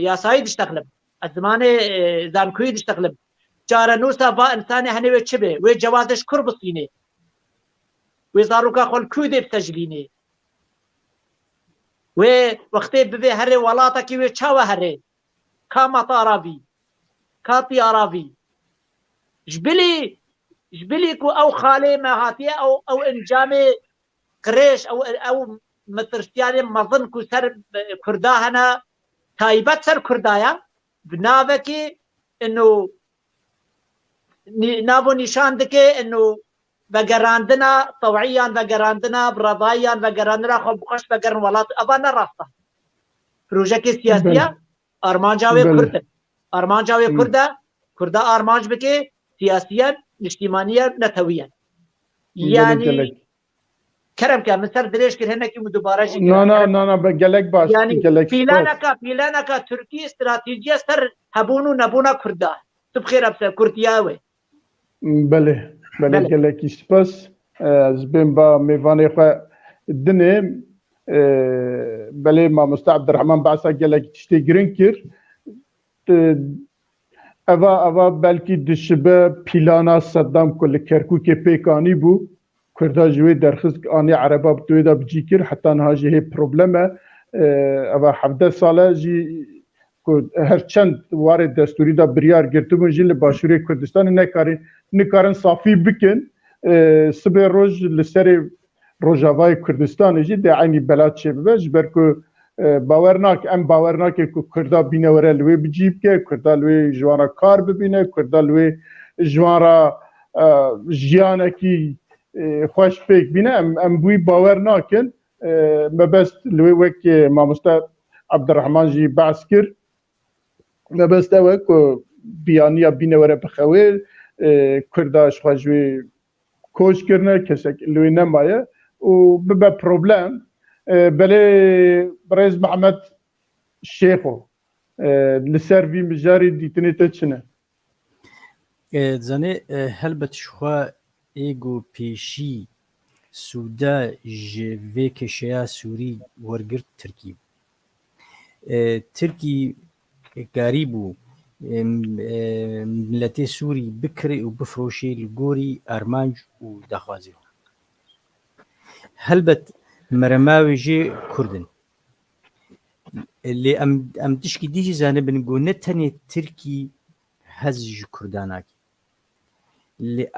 yasayî diştexlim ez zimanê zankuyî diştexlim cara nûsa va insanê henê wê çi bê wê cewazê ji kur bisînê wê zaroka xwe li Kurdê bitejlînê wê wextê bibe herê welatekî wê çawe herê ka mata aravî كاتي عربي جبلي كو او خالي ما هاتيه او انجامي قريش او مترشتياني مظن كو سر كردا هنا تايبت سر كردايا بنابكي انه نابو نشان دكي انه بقراندنا طوعيا بقراندنا برضايا بقراندنا خب خوش بقرن ولات ابانا راستا بروجكي سياسيه ارمانجاوي كردن ارمانجاوي كردا ارمانج بكي سياسيا اجتماعيا نتويا يعني كرم كان مسر دريش كر هنا كي دوباره جي نا بقلك باش يعني بلانكا تركي استراتيجيه سر هبونو نبونا كردا تبخير ابس كردياوي بله قالك سباس زبين با ميفاني خو الدنيا بله ما مستعد الرحمن بعثا قالك تشتي جرينكر اوا بلکی دشبه پیلانا صدام کل کرکوک پیکانی بو کردا جوی درخست آنی عربا بتوی دا بجی کر حتی نها جه پروبلمه اوا 17 ساله جی هر چند وارد دستوری دا بریار گرتو بون جی لباشوری کردستان نکارن صافی بکن سبه روز لسر روجاوای کردستان جی ده عینی بلاد چه ببش برکو باورناک که کردا بینوره لوی بجیب که کردا لوی جوانا کار ببینه کردا لوی جوانا جیانه کی خوش پیک بینه ام بوی باورناکن مبست لوی وک مامستا عبدالرحمن جی بحث کرد مبست وک بیانیا بینوره بخوی کرداش خوشوی کوش کرنه کسک لوی نمایه و ببه پروبلم بله برز محمد شیخو لسروی مجاری دیتنی تچنه زنه هلبت شخوا ایگو پیشی سودا جوی کشیا سوری ورگرد ترکی قریبو ملت سوری بکری و بفروشی لگوری ارمانج و دخوازی هلبت مرماوي جي كردن اللي ام تشكي ديجي زانه بنقول نتني تركي هزج كرداناك اللي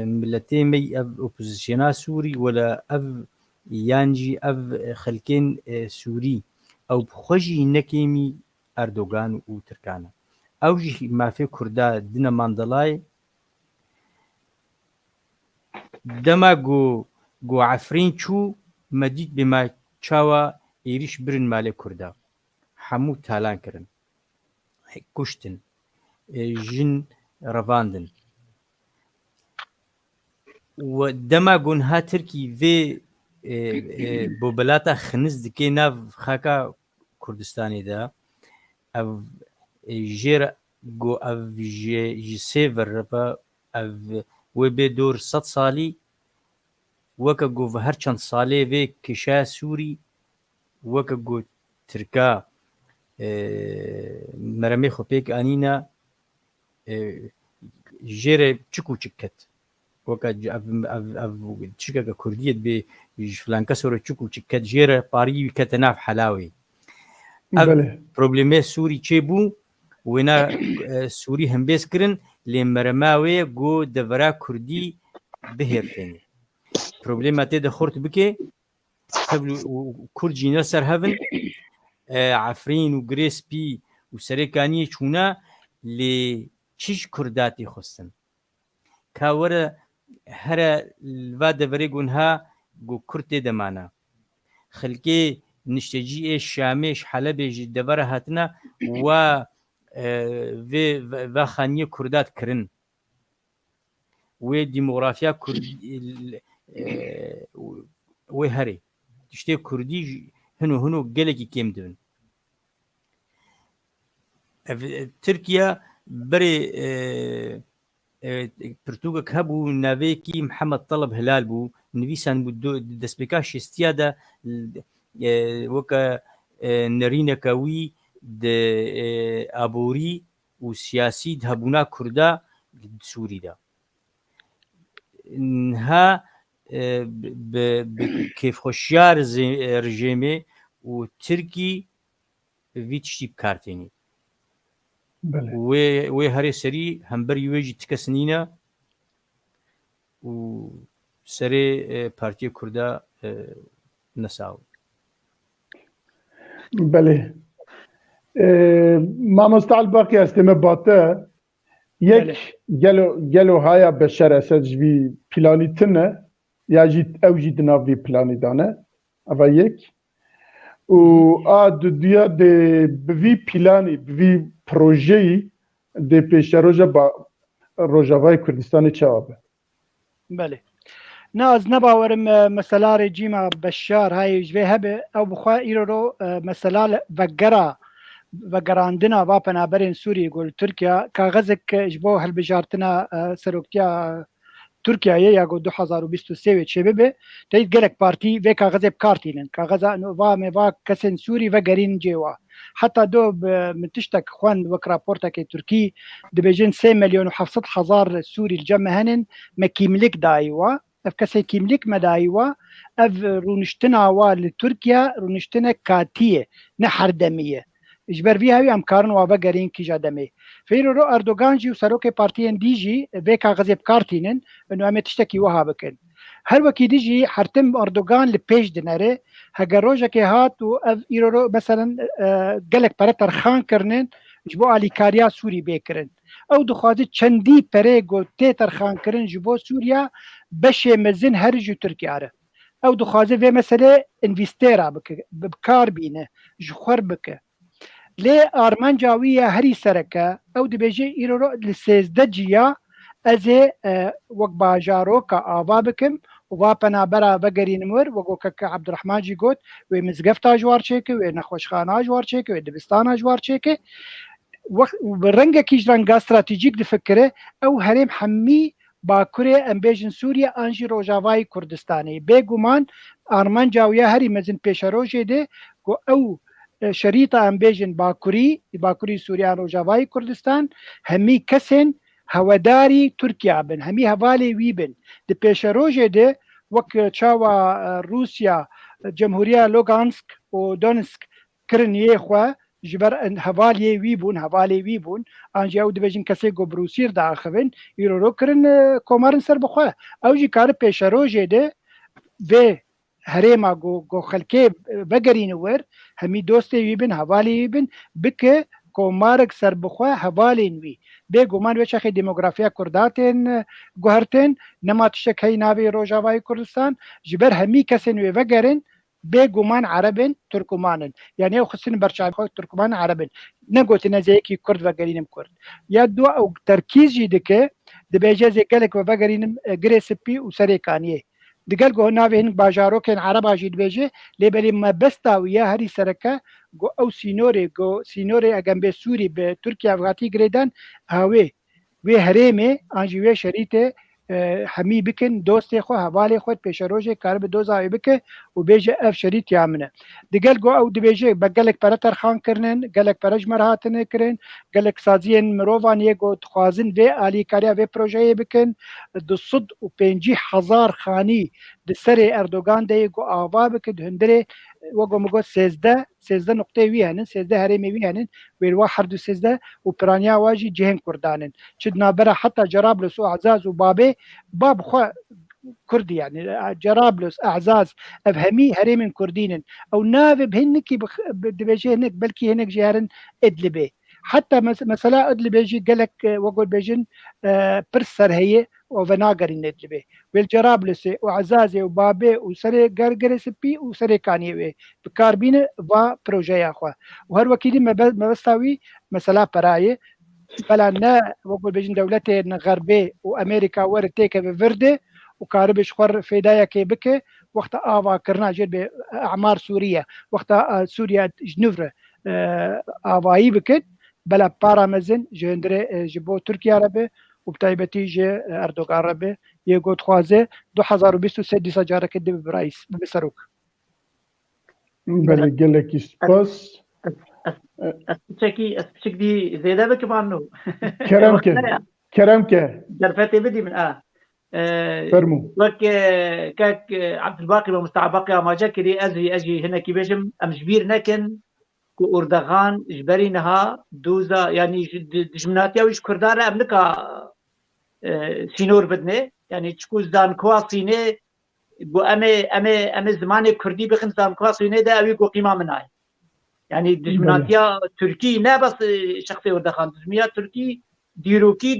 ملتين مي اوبوزيشنا سوري ولا يانجي خلكين سوري او بخوجي نكيمي اردوغان وتركانا او جي ما في كردا دنا ماندلاي دماغو گو عفرین چو مدید بما چاوا ایریش برن مال کردا همو تالان کرن کشتن جن رواندن و دما گون ها ترکی وی بوبلاتا خنز دکی ناف خاکا کردستانی دا او جیر گو او جی سیور رپا او و به دور 100 سالی وەکە گۆڤ هەر چەند ساڵێ vê کێشا سووری وەکە گۆ ترکا مەرەمەی خۆ پێک ئانینە ژێرە چک و چکەت وەکە چکەکە کوردیت بێ فلان کەسەوە چک و چکەت ژێرە پاریوی کەتە ناف حەلاوێ ئەv پرۆبلێمێ سووری چێ بوو وێنا سووری هەمبێز کردن لێ مەرەماوەیە گۆ دەڤەرا کوردی بهێرفێنێ پروبلما تيدا خورت بكي كورد جينال سر هفن عفرين وغريس بي وسريكانية چونا لي چيش كرداتي خستن كاورا هرا الوادا فريقونها گو كرتي دمانا خلقي نشتجي ايش شاميش حلبي جي دبرا هاتنا و و خانية كردات كرن و ديموغرافيا كرد وێ هەرێ شتێ کوردی هەنو gelekî kêm dibin Tirkiye berê pirtûkek hebû navêkî Mihemed Taleb Hilal bû nivîsan bû destpêka şêstiya de weke nerîneka wî di aborî û siyasî hebûna Kurda li Sûrî de ha bi kêfxweşiya rejimê û Tirkî vî tiştî bikartênî wê herê serî hemberî wê jî tikesinîne û serê Partiya Kurda nesaw Belê Mamoste Elbaqî ez tême bate yek gelo haya beşer esed ji vî planî tune ya jî ew jî di nav vî planî dane eva yek û a duya dê bi vî planî bi vî projeyî dê pêşeroja Rojavayê Kurdistanê çawa be Belê ناز نباورم مثلا رژیما بشار های جوی هبه او بخوا ایرو مثلا وگراندنا و پنابرین سوریه گل ترکیه کاغذک جبو هلبجارتنا سروکتیا ترکیه یا گو 2023 چه به تایید گلک پارتی و کاغذ بکارتینن کاغذ و موا کسن سوری و گرین جوا حتی دو متشتك خوان وك رابورتك تركي دبيجن 3,700,000 سوري الجمع هنن ما كيملك دايوا اف كسي كيملك مدايوا اف رونشتنا لتركيا رونشتنا كاتيه نحر دميه اجبر فيها وي امكارن وابا گرين كي جادمي فيرو اردوغان جي وسروك بارتيان ديجي بيكا غزيب كارتينن انه ام تشتكي وها بكن هر وكي ديجي حرتم اردوغان لبيج دناره هجروجا كي هات و ايرو مثلا قالك برتر خان كرنن جبو علي كاريا سوري بيكرن او دخوازي چندي پريگو تيتر خان كرن جبو سوريا بشي مزن هرجو تركيا ره او دخوازي في مسألة انفستيرا بكار بينه جخور بك لي ارمان جاوية هري سركة او دبيجي ايرو لسيزده جيا ازي وق باجارو كا آوا بكم وواپنا برا بگرین مور وگو که عبدالرحمن جی گوت و مزگفتا جوار چیکه و نخوشخانه جوار چیکه و دبستان جوار چیکه و برنگ کیج رنگ استراتژیک دفکره او هرم حمی باکوره امبیجن سوریه انجی روجاوای کردستانی بگومان آرمان جاویه هری مزن پیش روجه ده گو او شریطه امبیجن باکوری سوریه روجاوای کردستان همی کسین هواداری ترکیه بن همی حوالی وی بن د پیشروجه ده وک چاوا روسیا جمهوریه لوگانسک و دونسک کرنیه خو جبر حوالی وی بون انجا او دبیجن کسی گو بروسیر دا اخوین ایرو کرن کومارن سر بخوا او جی کار پیشروجه ده و هریما گو خلکه بگرین ور همی دوسته وی بن حوالی وی بن بکه کومارک سر بخوا حوالین وی بگومان وچخی دموگرافیا کرداتن گوهرتن نما تشک هی ناوی روجاوای کردستان جبر همی کسین وی وگرن بگومان عربن ترکمانن یعنی او خصین برچای خو ترکمان عربن نگوت نزی کی کرد وگرینم کرد یا دو او ترکیز جدی که د بیجاز کلک وگرینم گریسپی او سریکانیه دقل گو ناوین باجارو کن عرب اجید بیجه لیبلی ما بستاویه هری سرکه گو او سینوری اگم به سوری به ترکیه افغاتی گریدن هاوی وی هریمه انجوی شریطه همی بکن دوست خو حوالی خود پیش روزه کار به دوزای بکه و بیجه اف شریط یامنه دقل گو او دی بیجه بگلک پرتر خان کرنن گلک پرج مرهاتن کرن گلک سازین مروان یه گو خوازن و آلی کاریا و پروژه بکن دو صد و 50,000 خانی د سر اردوغان دی گو آوا بکه هندره وگو مگو 13 نقطه وی هنن 13 هرمی وی هنن ویلوا هر دو 13 و پرانیا واجی جهن کردانن چد نابره حتی جرابلس و اعزاز و باب خو كردي يعني جرابلس اعزاز افهمي هرم كردين او ناف بهنكي بدبيجي هنك بلكي هنك جيرن ادلبي حتى مثلا ادلبي جي قالك وقول بيجن برسر هي وفناغرين ادلبي والجرابلس وعزازي وبابي وسري غرغرس بي وسري كاني بكاربين و بروجي اخوا وهر وكيل ما بستاوي مثلا براي بلا نا وقول بيجن دولتي غربي وامريكا ورتيك بفرده وكاربش خور فدايا كي بكي وقت آوا کرنا جد به اعمار سوریه وقت سوریا جنوبره آوایی بکد بلا پارامزن جندره جبو ترکیه ربه و بتایبتی جه اردوغان ربه یه گوت خوازه 2023 دیسا جاره کده به رئیس به سروک. بله گلکی سپاس. أستشكي زي ده بكمانو كرم که درفتي بدي من فرمو وك كاك عبد الباقي ومستعبقي ما جاك لي أجي هنا كي بيجم أمجبير نكن كو أردغان جبري نها دوزا يعني دجمناتيا ويش كردارة أمنكا سينور بدني يعني تشكو زان كواسيني بو أمي زماني كردي بخن زان كواسيني ده أوي كو قيمة مناي يعني دجمناتيا تركي نا بس شخصي أردغان دجمناتيا تركي ديروكي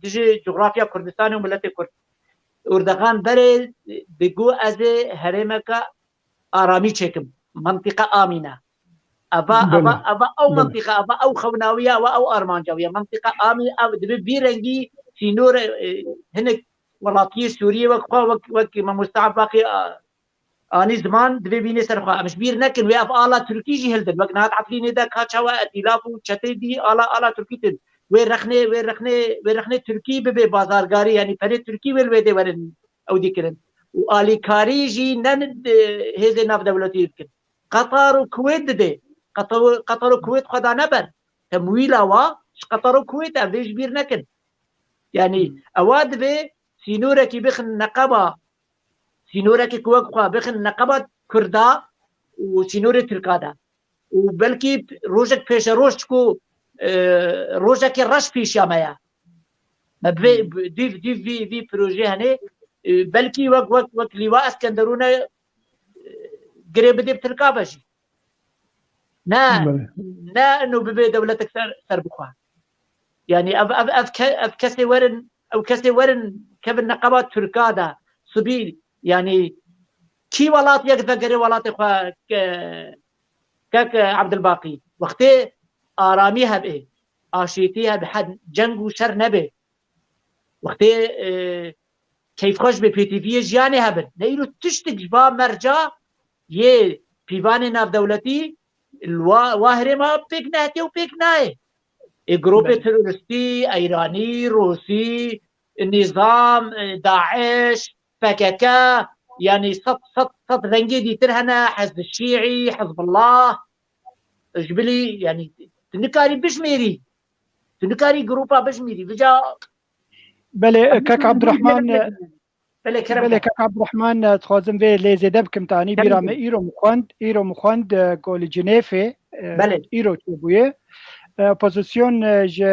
دجي جغرافيا كردستان وملتي كرد أردغان بري بقو أزي هرمكا آرامي تشكم منطقة آمنة أبا أو منطقة أبا أو خوناوية أو أرمانجاوية منطقة آمنة أو دبي بيرنجي سينور هناك ولاطية سورية وك ما مستعب باقي آني زمان دبي بيني سرخوا مش بير نكن وياف آلا تركي جي هلدن وك نهات عطليني دا كاتشاوا اتلافو چتي دي آلا تركي تن ويرخني تركي ببي بازارگاري يعني فري تركي والويدي ورن أو دي كرن وآلي كاري جي نند هزي ناف دولتي يمكن قطر وكويت دي قطر وكويت خدا نبر تمويلا قطر وكويت أفيش بير نكن يعني أواد بي سينوركي بخن نقبة سينوركي كوك خوا بخن نقبة كردا وسينوري تركادا وبلكي روجك بيش روجكو روجك الرش بيش يامايا دي بروجي هني بلكي وك لواء اسكندرونا قريب بدي بتركابشي نا انه ببي دولتك سر بخوان يعني اف كسي ورن او كسي ورن كبن نقبات تركادا سبيل يعني كي ولات يقدر قري ولات اخوا كاك عبد الباقي وقتي آراميها بإيه آشيتيها بحد جنگ وشر نبي وقتي كيف خوش بPTV جياني هبن نيلو تشتك جبا مرجع يه بيواني ناف دولتي الواهري ما بيك نهتي وبيك ناي جروب تيرورستي ايراني روسي النظام داعش PKK يعني صد رنجي دي ترهنا حزب الشيعي حزب الله جبلي يعني تنكاري بشميري تنكاري جروبا بشميري بجا بله كاك عبد الرحمن بله كاك عبد الرحمن تخوزم في ليزيدب كم تاني بيرام ايرو مخوند قول جنيفي بله ايرو تبويه بوزيسيون ج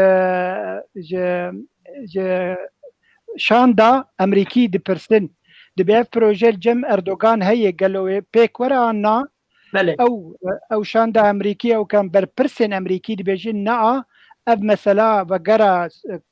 شاندا امريكي دي برسن دي بيف بروجي الجم اردوغان هي قالوا بيك ورانا بله او شاندا امريكي او كان برسن امريكي دي بيجي نا اب مثلا وقرا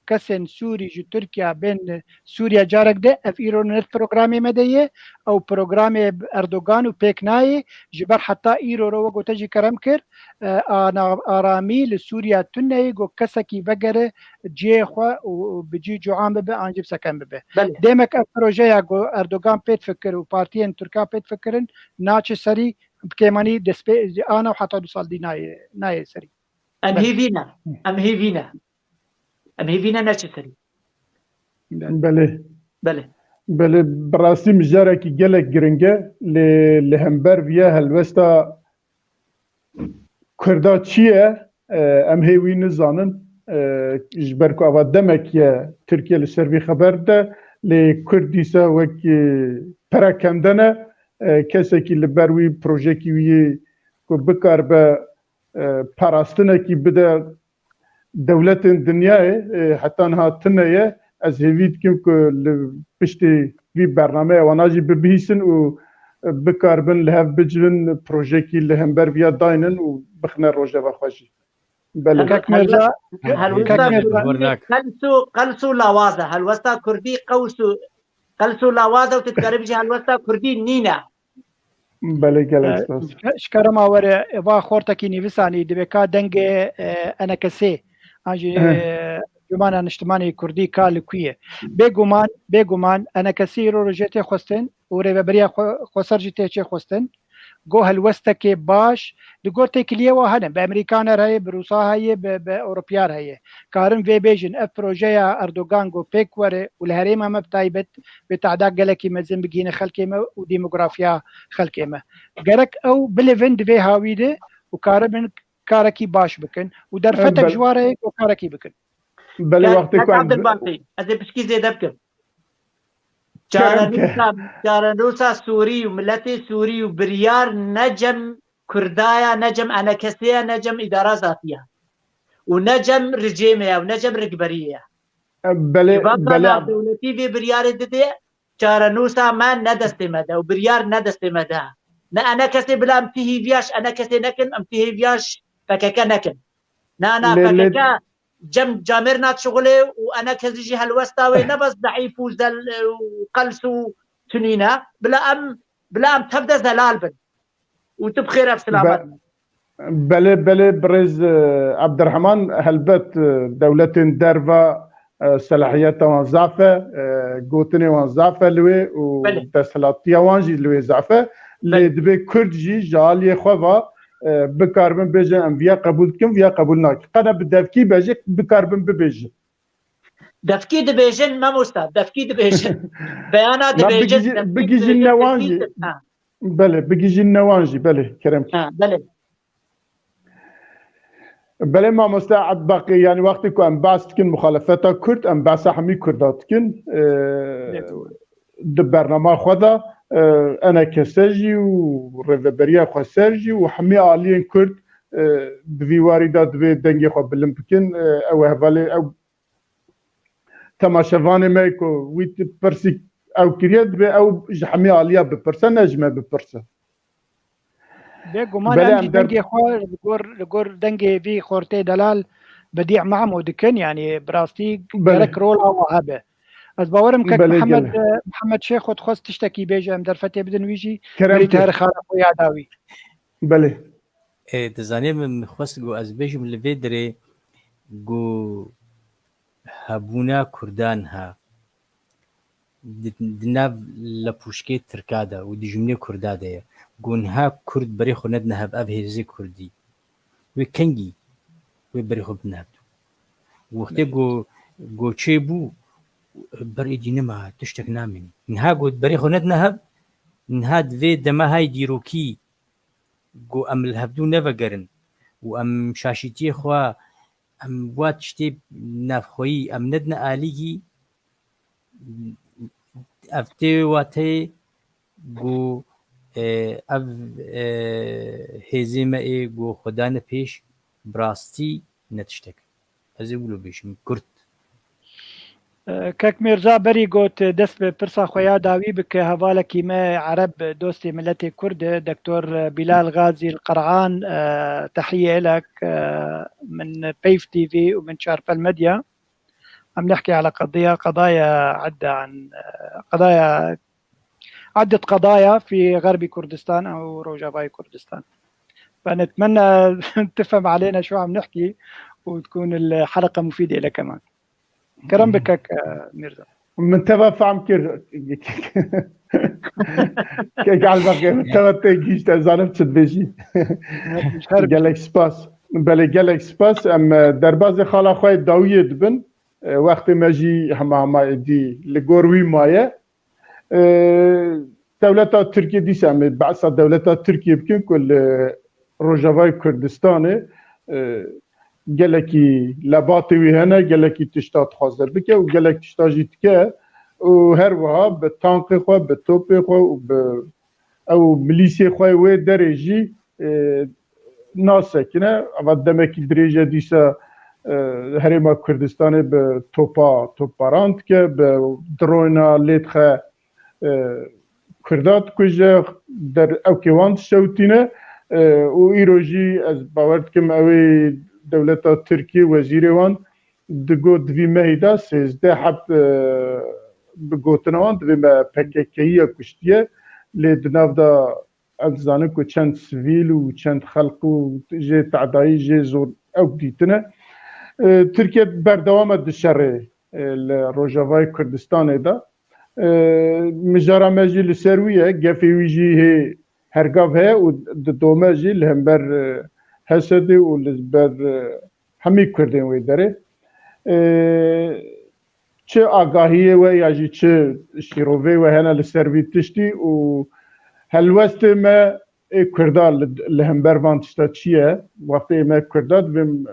كسن سوري جو تركيا بين سوريا جارك ده اف ايرونت بروغرامي مديه او بروغرامي اردوغان وبيكناي جبر حتى ايرو رو تجي كرمكر انا ارامي لسوريا تني جو كسكي بقره جي خو وبجي جوعان به انجب سكن به ديمك بروجي اردوغان بيت فكر وبارتيين تركيا بيت فكرن ناتش سري بكيماني دسبي انا وحتى دوصل دي ناي سري ام هيفينا نشتري بله براسي مجارك جلك جرنجه لهمبر فيها الوستا كردا تشيه ام هيوي نزانن جبركو اوا دمك يا تركيا لسربي خبر ده لكرديسا وك پراكندنه كسكي لبروي بروجيكي وي كو بكار به پاراستنه کی بده دولت دنیای حتی انها تنیه از هیوید کم که پشتی وی برنامه واناجی ببیسن و بکاربن لهف بجرن پروژه لهم بر بیا داینن و بخنه روژه و خوشی بله قلسو لاوازه هلوستا کردی قلسو لاوازه و تتقرب جه هلوستا کردی نینه بله گلستاس شکرم آوره و خورتکی نیویسانی دبکا دنگ انا کسی آنجی جمعنا نشتمانی کردی کال کویه بگومان انا کسی رو رجعت خواستن و رێبەریا خۆسەر جی تێچێ خۆستن گۆ هەلوەستەکێ باش لەگۆ تێکلیەوە هەنن بە ئەمریکانەر هەیە بروسا هەیە بە ئەوروپیار هەیە کارن vê bêjin ev projeya Erdogan got pêk were û li herêma me taybet bê teعدا gelekî mezin bigîne xelkê me û demografiya xelkê me gerek ew bilivin divê hawî de û karibin karekî baş bikin û derfetek ji warê û karekî bikin belê wextê ku ez ê pişkî zêde bikim Caranûsa Sûrî û milletê Sûrî û biryar necem Kurdaya necem enekesiya necem îdara zatiya û necem ricêmeya û necem rêkberiye dewletî vê biryarê dide Caranûsa me ne destê me de û biryar ne destê me de ne enekesê bila em tî hîviyaş enekesê nekin em tî hîviyaş PKK nekin na PKK cem camêr nat şixulê û enekesî jî helwesta wê ne bes deîf û qels û tunîne bila em tev de zelal bin û tu bixêr ev silamet belê birêz Ebdirheman helbet dewletên derve selahiyeta wan zaf e gotinê wan zaf e li wê û desthilatiya wan jî li wê zaf e lê divê Kurd jî ji aliyê xwe ve bikaribin bêjin em viya qebûl dikin viya qebûl nakin qene bi devkî bêje bikaribin bibêjin devkî dibêjin memosta devkî dibêjin beyana dibêjin bigîjin newan jî belê bigîjin newan jî belê kerem belê belê mamoste Ebdbaqî yanî wextê ku em behs dikin muxalefeta Kurd em behsa hemî Kurda dikin di bername xwe de enekese jî û rêveberiya xweser jî û hemî aliyên Kurd di vî warî de divê dengê xwe bilind bikin ew hevalê ew temaşevanê me ku wî pirsî ew kiriye divê ew ji hemî aliya bipirse ne ji me bipirse بێگومان دەنگێ خۆ لەگۆر دەنگێ vî xortê delal بدیع معمو dikin yanî birastî gerek rola hebe ez bawerim ke Mihemed Şêx xwest tiştekî bêje em derfetê bidin wî jî tarixara xwe yada wî belê dizanê min xwest got ez bêjim li vê derê got hebûna Kurdan ha di nav lepûşkê Tirka de û di jimlê Kurda de ye gonha Kurd berê xwe nedine hev ev hêzê Kurdî wê kengî wê berê xwe bine hebdû wextê got çêbû berê dînima tiştek namînî niha got berê xwe nedine hev niha divê demehayê dîrokî got em li hevdû nevegerin û em şaşîtiyê xwe em wa tiştê navxweyî em nedine alîgî ev tê watê got ev hêzê me ê got xwe dane pêş bi rastî ne tiştek ez ê wilo bêjim Kurd کەک میرزا بەری گوت دەست بە پرسا خۆیا داوی بکە هەواڵێکی me عرب دۆستی ملەتێ کورد دکتۆر بلال غازي القرعان تحية لك من بيف تي في ومن شاربل ميديا عم نحكي على قضايا عدة قضايا في غرب كردستان أو روجافاي كردستان فنتمنى تفهم علينا شو عم نحكي وتكون الحلقة مفيدة لك كمان كرم بكك ميرزا من تبع فهم كير قال بقى من تبع تيجيش تزانم تدبيجي جالك سباس بله جالك سباس ام درباز خاله خوي داوود بن وقت ماجي هما دي لغوروي مايه دولة تركيا دي سامي بعث دولة تركيا بكن كل روجافاي كردستاني gelekî lebatê wî hene gelekî tişta dixwaze bike û gelek tişta jî dike û her wiha bi tankê xwe bi topê xwe û bi ew milîsê xwe wê derê jî nasekine eva demekî dirêje dîsa herêma Kurdistanê bi topbaran dike bi droyna lê dixe Kurda dikuje ew kêwan dişewtîne û îro jî ez bawer dikim ew ê دولتا ترکیه وزیر وان دگو دوی مهیدا 13 حب بگوتنوان دوی ما پککیه کشتیه لی دناف دا افزانه که چند سویل و چند خلق و جه تعدایی جه زور او دیتنه ترکیه بردوام دشره روجاوای کردستان دا مجارا مجي لسروية قفي ويجي هي هرقافها ودوما جي لهمبر حسدي ولزبر همي كردين ويداري چه آگاهیه و یا جی چه شیروه و هنه لسروی تشتی و هلوست ما کردار لهمبر وان تشتا چیه وقتی ما کردار بیم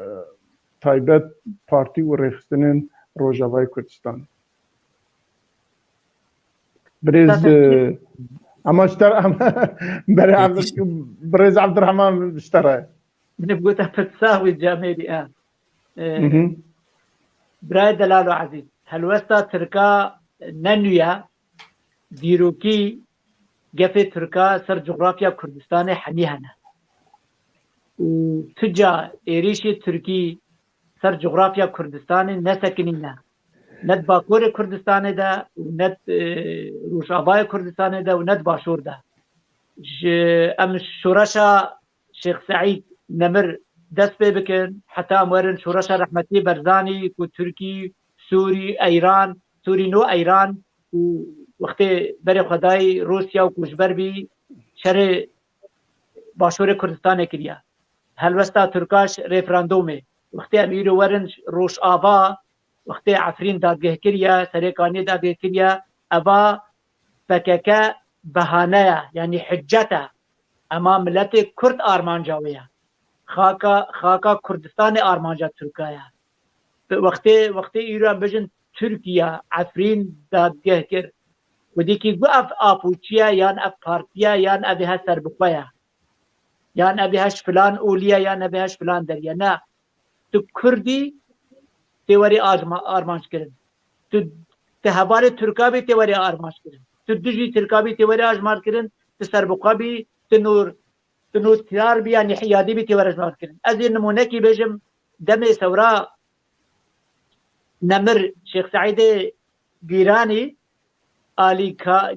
تایبت پارتی و ریخستنین روجاوای کردستان برز اما اشتر برز عبدالرحمن اشتره نبقى تفتساوي جامعي برای دلال و عزیز هلوستا ترکا ننویا دیروکی گفه ترکا سر جغرافیا کردستان حمی هنه و تجا ایریشی ترکی سر جغرافیا کردستان نسکنینه ند باکور کردستان ده و ند روشابای کردستان ده و ند باشور ده ام شورشا شیخ سعید نمر دست پی بکن حتی امورن شورش رحمتی برزانی کو ترکی سوری ایران سوری نو ایران و وقتی بر خدای روسیا و کشبر بی شر باشور کردستان کریا هلوستا ترکاش ریفراندومه وقتی امیر ورن روش آبا وقتی عفرین دادگه کریا سریکانی دادگه کریا ابا فکک بهانه یعنی حجته اما ملت کرد آرمان جاویه خاکا کردستان آرمانجا ترکایا وقتی ایران بجن ترکیه عفرین دادگه کرد و دیکی گو اف آپوچیه یان اف پارتیه یان ابی ها سربخویه یان ابی هاش فلان اولیه یان ابی هاش فلان دریه نه تو کردی تیوری آرمانج کرن تو تهوال ترکابی تیوری آرمانج کرن تو دجی ترکابی تیوری آرمانج کرن تو سربخوابی تنور تیار بیا نحیادی بی تیوری آرمانج کرن از این نمونه کی بجم دم سورا نمر شیخ سعید گیرانی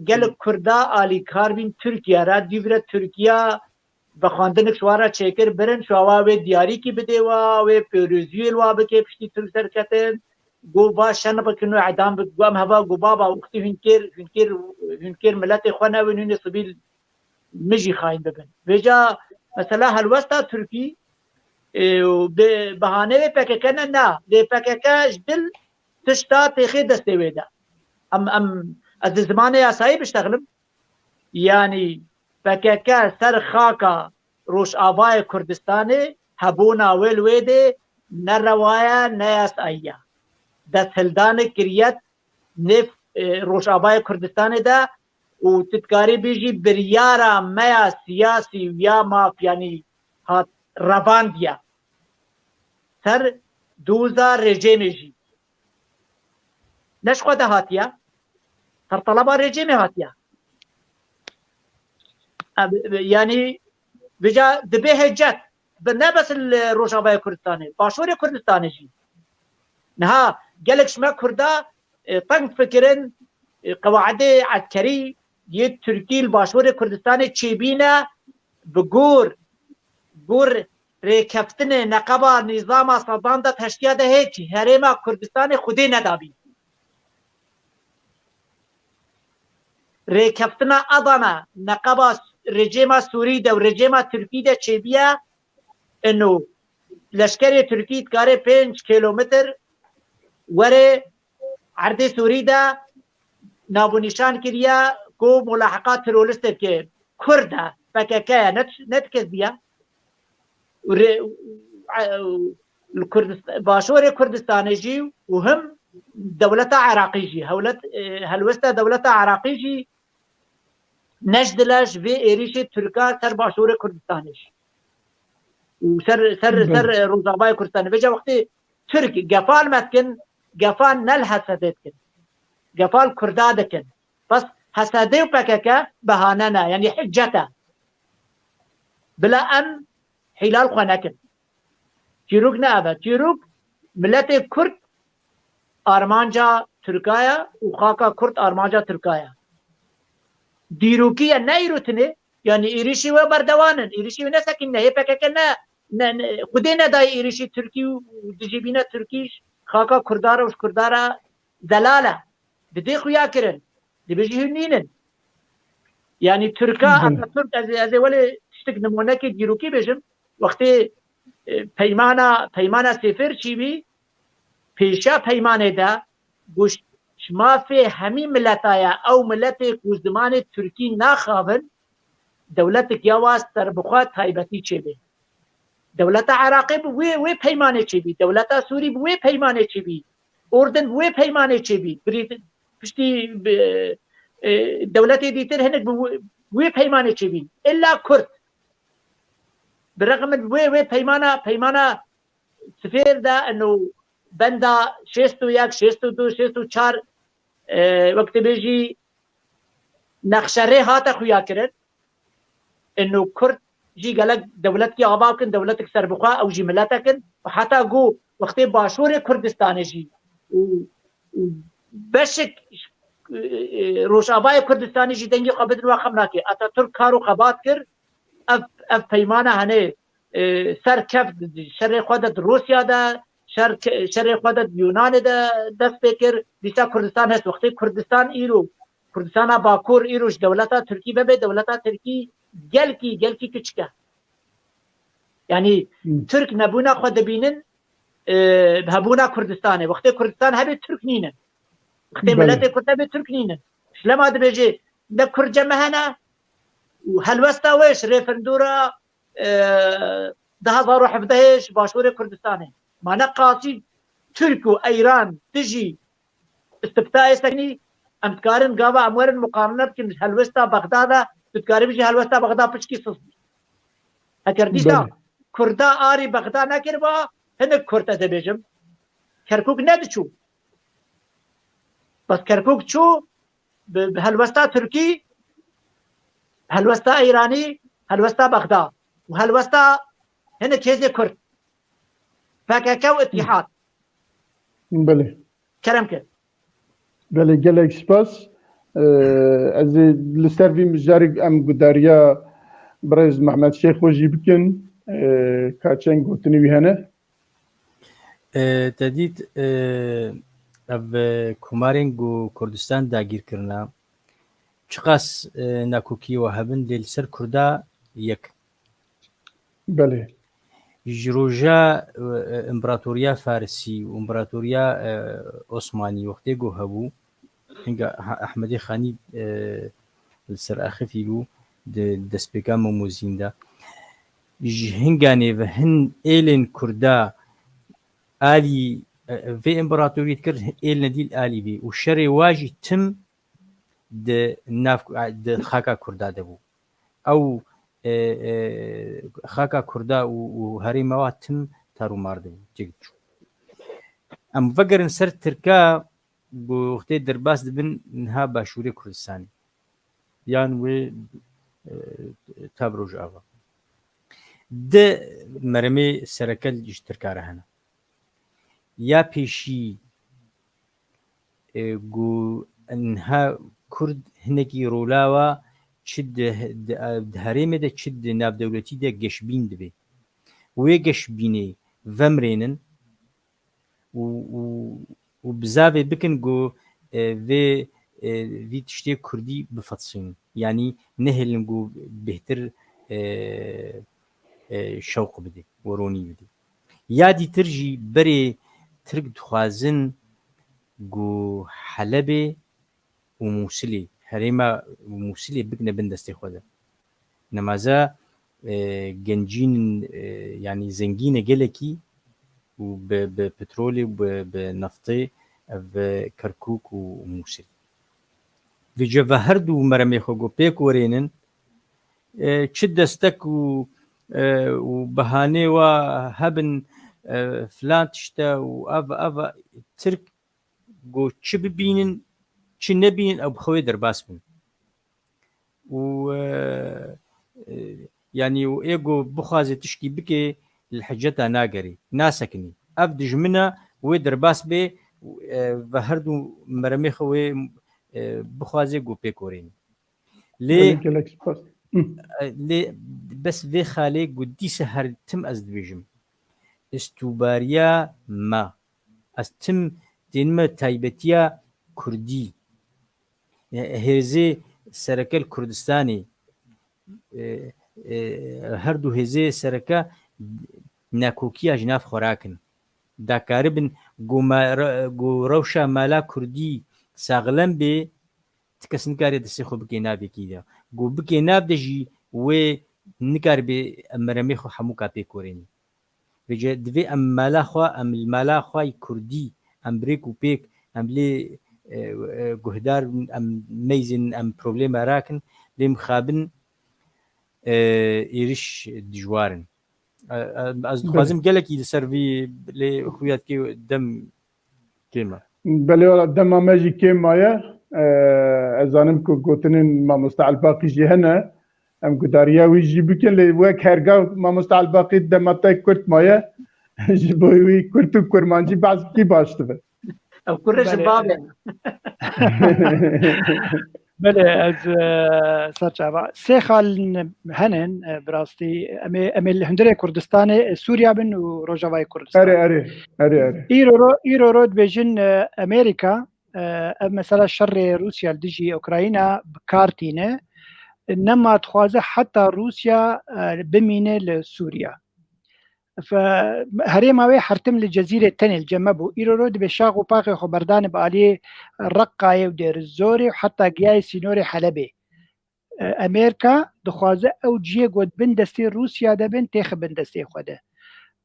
گل کردا آلی کار بین ترکیه را دیوره ترکیه بخواندن شوارا چکر برن شوا و دیاری کی بده و پیروزی الوا بکه پشتی ترک سرکتن گو با شن بکنو اعدام بگوام هوا گو بابا وقتی هنکر ملت خونه و نون سبیل مجی خاین ببن وجا مثلا هلوستا ترکی به بهانه پککن نه ده پککش دل تشتا تخی دسته ویده از زمان یاسایی بشتغلم یعنی پککه سر خاکا روش آوای کردستانه هبونا ویل ویده نروایا نیاساییه دست هلدان کریت نف روش آوای کردستانه ده و تتکاری بیجی بریارا میا سیاسی ویا مافیانی هات رواندیا سر دوزا رژیم جی نشخوا ده هاتیا سر طلبا رژیم هاتیا يعني بجا دبي هجت نه بس الروجاباي كردستاني باشور كردستاني جي نها قالك شما كردا طنق فكرن قواعد عسكري يد تركي الباشور كردستاني تشيبينا بقور ريكفتن نقبا نظام صدام دا تشكيا ده هيك هريما كردستاني خودي ندابي ريكفتنا أضنا نقبا رژیم سوری ده و رژیم ترکی ده چه بیا انو لشکر ترکی کاره 5 کیلومتر وره عرض سوری ده نابونیشان کریا کو ملاحقات ترورست که کرده فککه نت کس بیا باشور کردستان جی و هم دولت عراقی جی هلوسته دولت عراقی جی نجدلش في إيريش تركا سر باشور كردستانش وسر روزاباي كردستان بيجا وقتي تركي قفال متكن قفال نل حسادتكن قفال كردادكن بس حسادي وبككا بهاننا يعني حجته بلا أن حلال خناكن تيروك نابا تيروك ملت كرد أرمانجا تركايا وخاكا كرد أرمانجا تركايا دیروکی نیروتنه یعنی ایریشی و بردوانن ایریشی و نسکن نه پککن نه خودی ندای ایریشی ترکی و دجیبینه ترکیش خاکا کردارا و کردارا دلاله بدی خویا کرن دبيجي هنينن يعني تركا ترك از ولی تشتك نمونكي ديروكي بيجم وقتی پیمانا سفر چی بی پیشا پیمانه دا گوشت شما في همي ملتايا او ملتك وزمان تركي ناخابن دولتك يواز تربخوات هايبتي چه بي دولت عراقي بوي پیمانه چه بي دولت سوري بوي پیمانه چه بي اردن بوي پیمانه چه بي پشتی دولت ديتر هنك بوي پیمانه چه بي الا كرد بالرغم من بوي پیمانه سفير دا انه بندا شيستو ياك شيستو دو شيستو چار وقت بيجي نقشره هاتا خويا كرد انه كرد جي قالك دولتك غباكن دولتك سربخوا او جي ملتكن وحتى قو وقت باشور كردستان جي بشك روشاباي كردستان جي دنجي قبض وخمناكي اتا ترك كارو قبات كر اف پیمانه هنه سر كف شر خودت روسيا دا شر خودت يونان دا دست بكر ديسا كردستان هست وقتی كردستان ايرو كردستان باكور ايروش دولتا تركي ببه دولتا تركي گلكي كچكه يعني ترك نبونا خود بينن هبونا كردستان وقتی كردستان هبه ترك نينن وقتی ملت كرد هبه ترك نينن شلما دبيجي ده كرجه مهنا وهلوستا ويش ريفرندورا 2017 باشور كردستان معنى قاسي ترك وايران تجي استفتاء سكني امتكارن قاوا امورن مقارنه كن هلوستا بغداد تتكاري بيجي هلوستا بغداد بشكي صص هكرديسا كردا اري بغداد نكربا هنك كرتا دبيجم كركوك ندشو بس كركوك شو بهلوستا تركي هلوستا ايراني هلوستا بغداد وهلوستا هنا كيزي كرد فكاكاو اتحاد بله كرمك بله جالك سباس از لسروي مجارك ام قداريا برز محمد شيخ وجي بكن كاتشن قوتني بهنا تديد اف كومارينغو كردستان داگير كرنا چقاس ناكوكي وهبن دل سر كردا يك بله جروجا امبراطوريا فارسي وامبراطوريا عثماني وقتي جو هبو هنگا احمدي خاني السر اخفي بو دسبيكا موزيندا هنگاني وهن ايلن كردا آلي في امبراطورية كرد ايلن ديل آلي بي وشري واجي تم د خاكا كردا دبو او خاكا كردا وهريموا تم تارو ماردو جيجو ام فقرن سر تركا بوقتي درباس دبن نها باشوري كردستاني يان و تابروج اوا د مرمي سركل جش تركا هنا يا بيشي جو انها كرد هنكي رولاوا چد هرمه ده چد ناف دولتي ده گشبين دبي وي گشبيني ومرينن و بزاف بكن جو في تشتي كردي بفتصين يعني نهلن جو بهتر شوق بدي وروني بدي يادي ترجي بري ترك دخوازن جو حلبي وموصلي هريما وموصلي بكنا بندستي خوده نمازا جنجين يعني زنجينه جلكي وببترولي وبنفطي بكركوك وموصل في جواهرد ومرمي خوغو بيك ورينن تشدستك وبهاني وهبن فلان تشتا وافا ترك جو تشب بينن چی نبین او بخوی در باس بین و يعني و ايجو بخازي تشكي بكي الحجتا ناقري ناسكني ابدج منها ويدر باس بي وهردو مرمي خوي بخازي جو بيكورين لي بس في خالي قدي سهر تم ازدبيجم استوباريا ما استم دينما تايبتيا كردي هێزێ سەرەکە کوردستانی هەردوو هێزێ سەرەکە ناکۆکیە ژناف خۆراکن داکارە بن گۆڕەوشە مالا کوردی ساغلەم بێ کەس نکارێت دەسێ خۆ بکەی ناوێکیدا گۆ بکێ ناو دەژی وێ نکار بێ ئەمەرەمێ خۆ هەموو کا پێ کۆرێنی بێجێ دوێ ئەم مالاخوا ئەم مالاخوای کوردی ئەم برێک و پێک ئەم لێ گوهدار ئەم مەیزن ئەم پرۆبلێمە راکن لێم خابن ئێریش دژوارن ئەس دخوازم gelekî li ser vî lê xuyatkê dem kême belê dema me jî kêm maye ez zanim ku gotinên mamoste Elbaqî jî hene em gudariya wî jî bikin lê wek hergav mamoste Elbaqî dema te Kurd maye ji bo wî Kurd û Kurmancî bezkî baş dibe ew kur ji bavê بله از سرچاوا سه خال هنن براستی ام هندره کردستان سوریا بن و روجاوای کردستان اره ایرو رود بجن امریکا مثلا شر روسیا دجی اوکراینا بکارتینه نما تخوازه حتی روسیا بمینه لسوریا فهريما وي حرتم لجزيرة تاني الجمبو إيرو رود بشاغ وباقي خبردان بآلي رقاية ودير الزوري وحتى قياي سينوري حلبي أمريكا دخوازة أو جيه قد بندستي روسيا دا بن تيخ بندستي خوده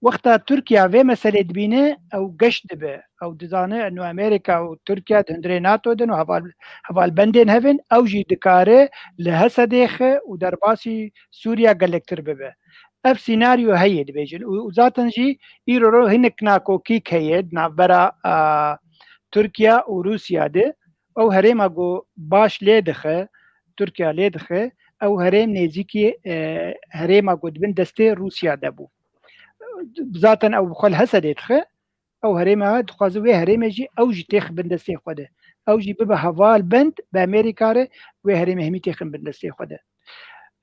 وقتا تركيا في مسألة بينه أو قشت به أو دزانه أنه أمريكا وتركيا دهندري ناتو دن وهفال بندين هفن أو جي دكاره لهسا ديخه ودرباسي سوريا قلقتر ببه اف سيناريو هيد بيجن وذاتن جي ايرو هنك ناكو كيك هيد نابرا تركيا وروسيا ده او هريما جو باش ليدخه تركيا ليدخه او هريم نيزيكي هريما جو بن دستي روسيا دبو ذاتن او خل هسدتخه او هريما دخوازوي هريما جي او جي تخ بن دستي خوده او جي ببا هوال بند بامريكا ره و هريما همي تخ بن دستي خوده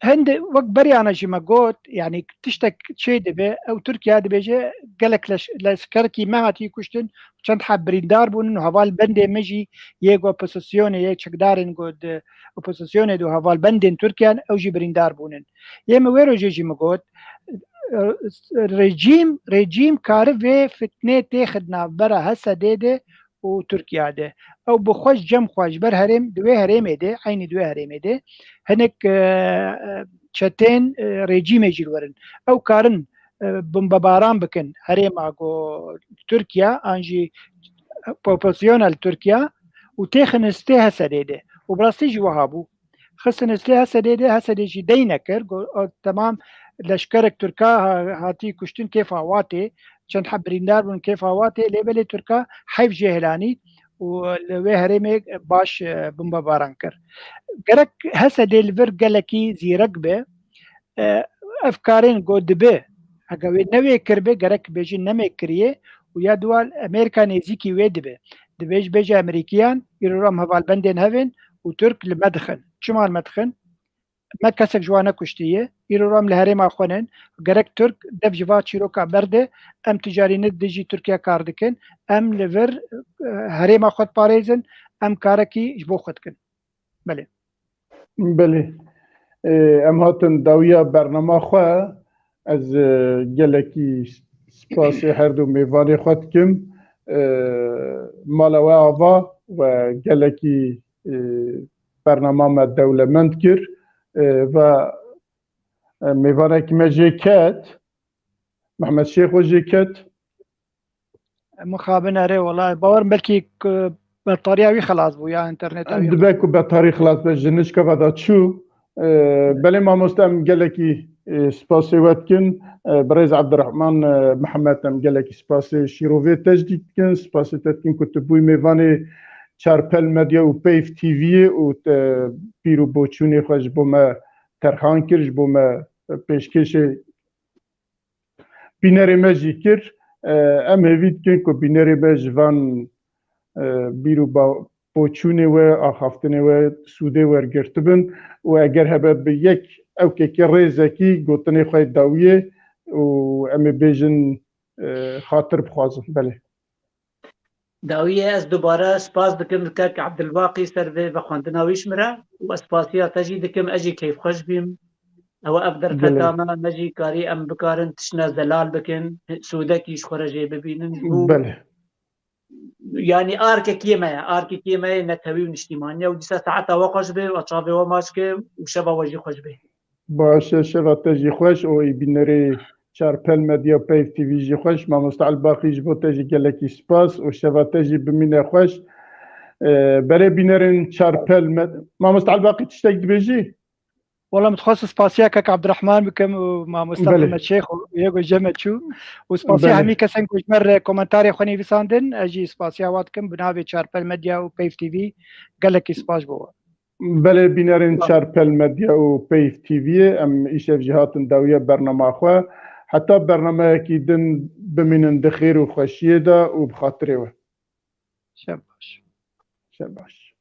هند وقت بريانا جيما قوت يعني تشتك شيء دبي او تركيا دبي جي قالك لسكركي ما هاتي كشتن چند حب بريندار بون انه هوال بندي مجي يگو اوبوزيسيوني يك چقدارن قد اوبوزيسيوني دو هوال بندين تركيا او جي بريندار بونن يما ويرو جيما قوت ريجيم كارفي فتنه تاخدنا برا هسا ديده و تركيا ده او بخوش جم خوش بر هرم دوی هرم ده عین دوی هرم ده هنک چتين رژیم جلورن او کارن بمباران بکن هرم اگو تركيا انجي بروبورسيونال تركيا و تخنسته هسديده و براستي جوابو خصنسته هسديده هسديجي دينكر تمام لشكرك تركا هاتي كشتن كيف هواتي چند حب بريندار بون كيف هواتي ليبل تركا حيف جهلاني ولوي هرمي باش بمبا بارانكر گرك هسه دلور گلكي زيرك به افكارين قد به اگه نوي کربه گرك بيجي نمي كريه ويا دوال امريكا نزيكي ويد به دبيج بيجي امريكيان يرورم هوال بندين هفن وترك لمدخن شمال مدخن ما کسک جوانه کشتیه ایرورام لهرما خونن گرک ترک دف جوا چیروکا برده ام تجاری ند دیجی ترکیه کار دکن ام لور هرما خود پاریزن ام کارکی جبو خود کن بله ام هاتن داویا برنامه خواه از گلکی سپاسی هر دو میوانی خود کم مالوه آوا و گلکی برنامه دولمند کر و میوانه که ما جیکت محمد شیخ و جیکت مخابن اره والله باور بلکی بطارية خلاص بو يا انترنت دباكو بطارية خلاص بجنش كفادا تشو بلي ما مستم قالكي سباسي واتكن بريز عبد الرحمن محمد ام قالكي سباسي شيروفي تجديد كن سباسي تتكن كنت بوي ميفاني چارپل مدیا و پیف تیوی و پیرو بوچونی خوش بوم ترخان کرش بوم پیشکش بینری مجی کر ام هیوید کن که بینری مج وان بیرو بوچونی و آخافتنی و سوده ورگرتبن و اگر هبه به یک او که ریزکی گوتنی خواه داویه و ام بیجن خاطر بخوازم بله داویه از دوباره سپاس دکم که عبدالباقی سر و خواندناویش مرا و اسپاسیا تجی دکم اجی کیف خوش بیم او ابدر فتاما مجی کاری ام بکارن تشنا زلال بکن سودکیش خورجی ببینن بله يعني آرك كيما نتهوي ونشتيمانيا وديسا ساعتها وقش به وطابه وماشكه وشبا وجي خوش به باشه شبا تجي خوش او بینری چارپل مدیا پیف تیوی جی خوش ما مستعل باقی جبو تجي گلکی سپاس و شبا تجي بمینه خوش برای بینرین چارپل ما مستعل باقی تشتاق دبيجي والله متخصص سباسيا كاك عبد الرحمن بكم ومع مصطفى محمد شيخ وياغو جمت شو وسباسيا همي كسن كوجمر كومنتاري خوني بيساندن اجي سباسيا واتكم بنابي چارپل مديا وبيف تي في قالك سباس بوا بله بینرین چارپل مدیا و پیف تی وی ام ایشف جهاتن داویه برنامه خو حتی برنامه کی دن بمینن دخیر و خوشیه دا و بخاطره و شباش شباش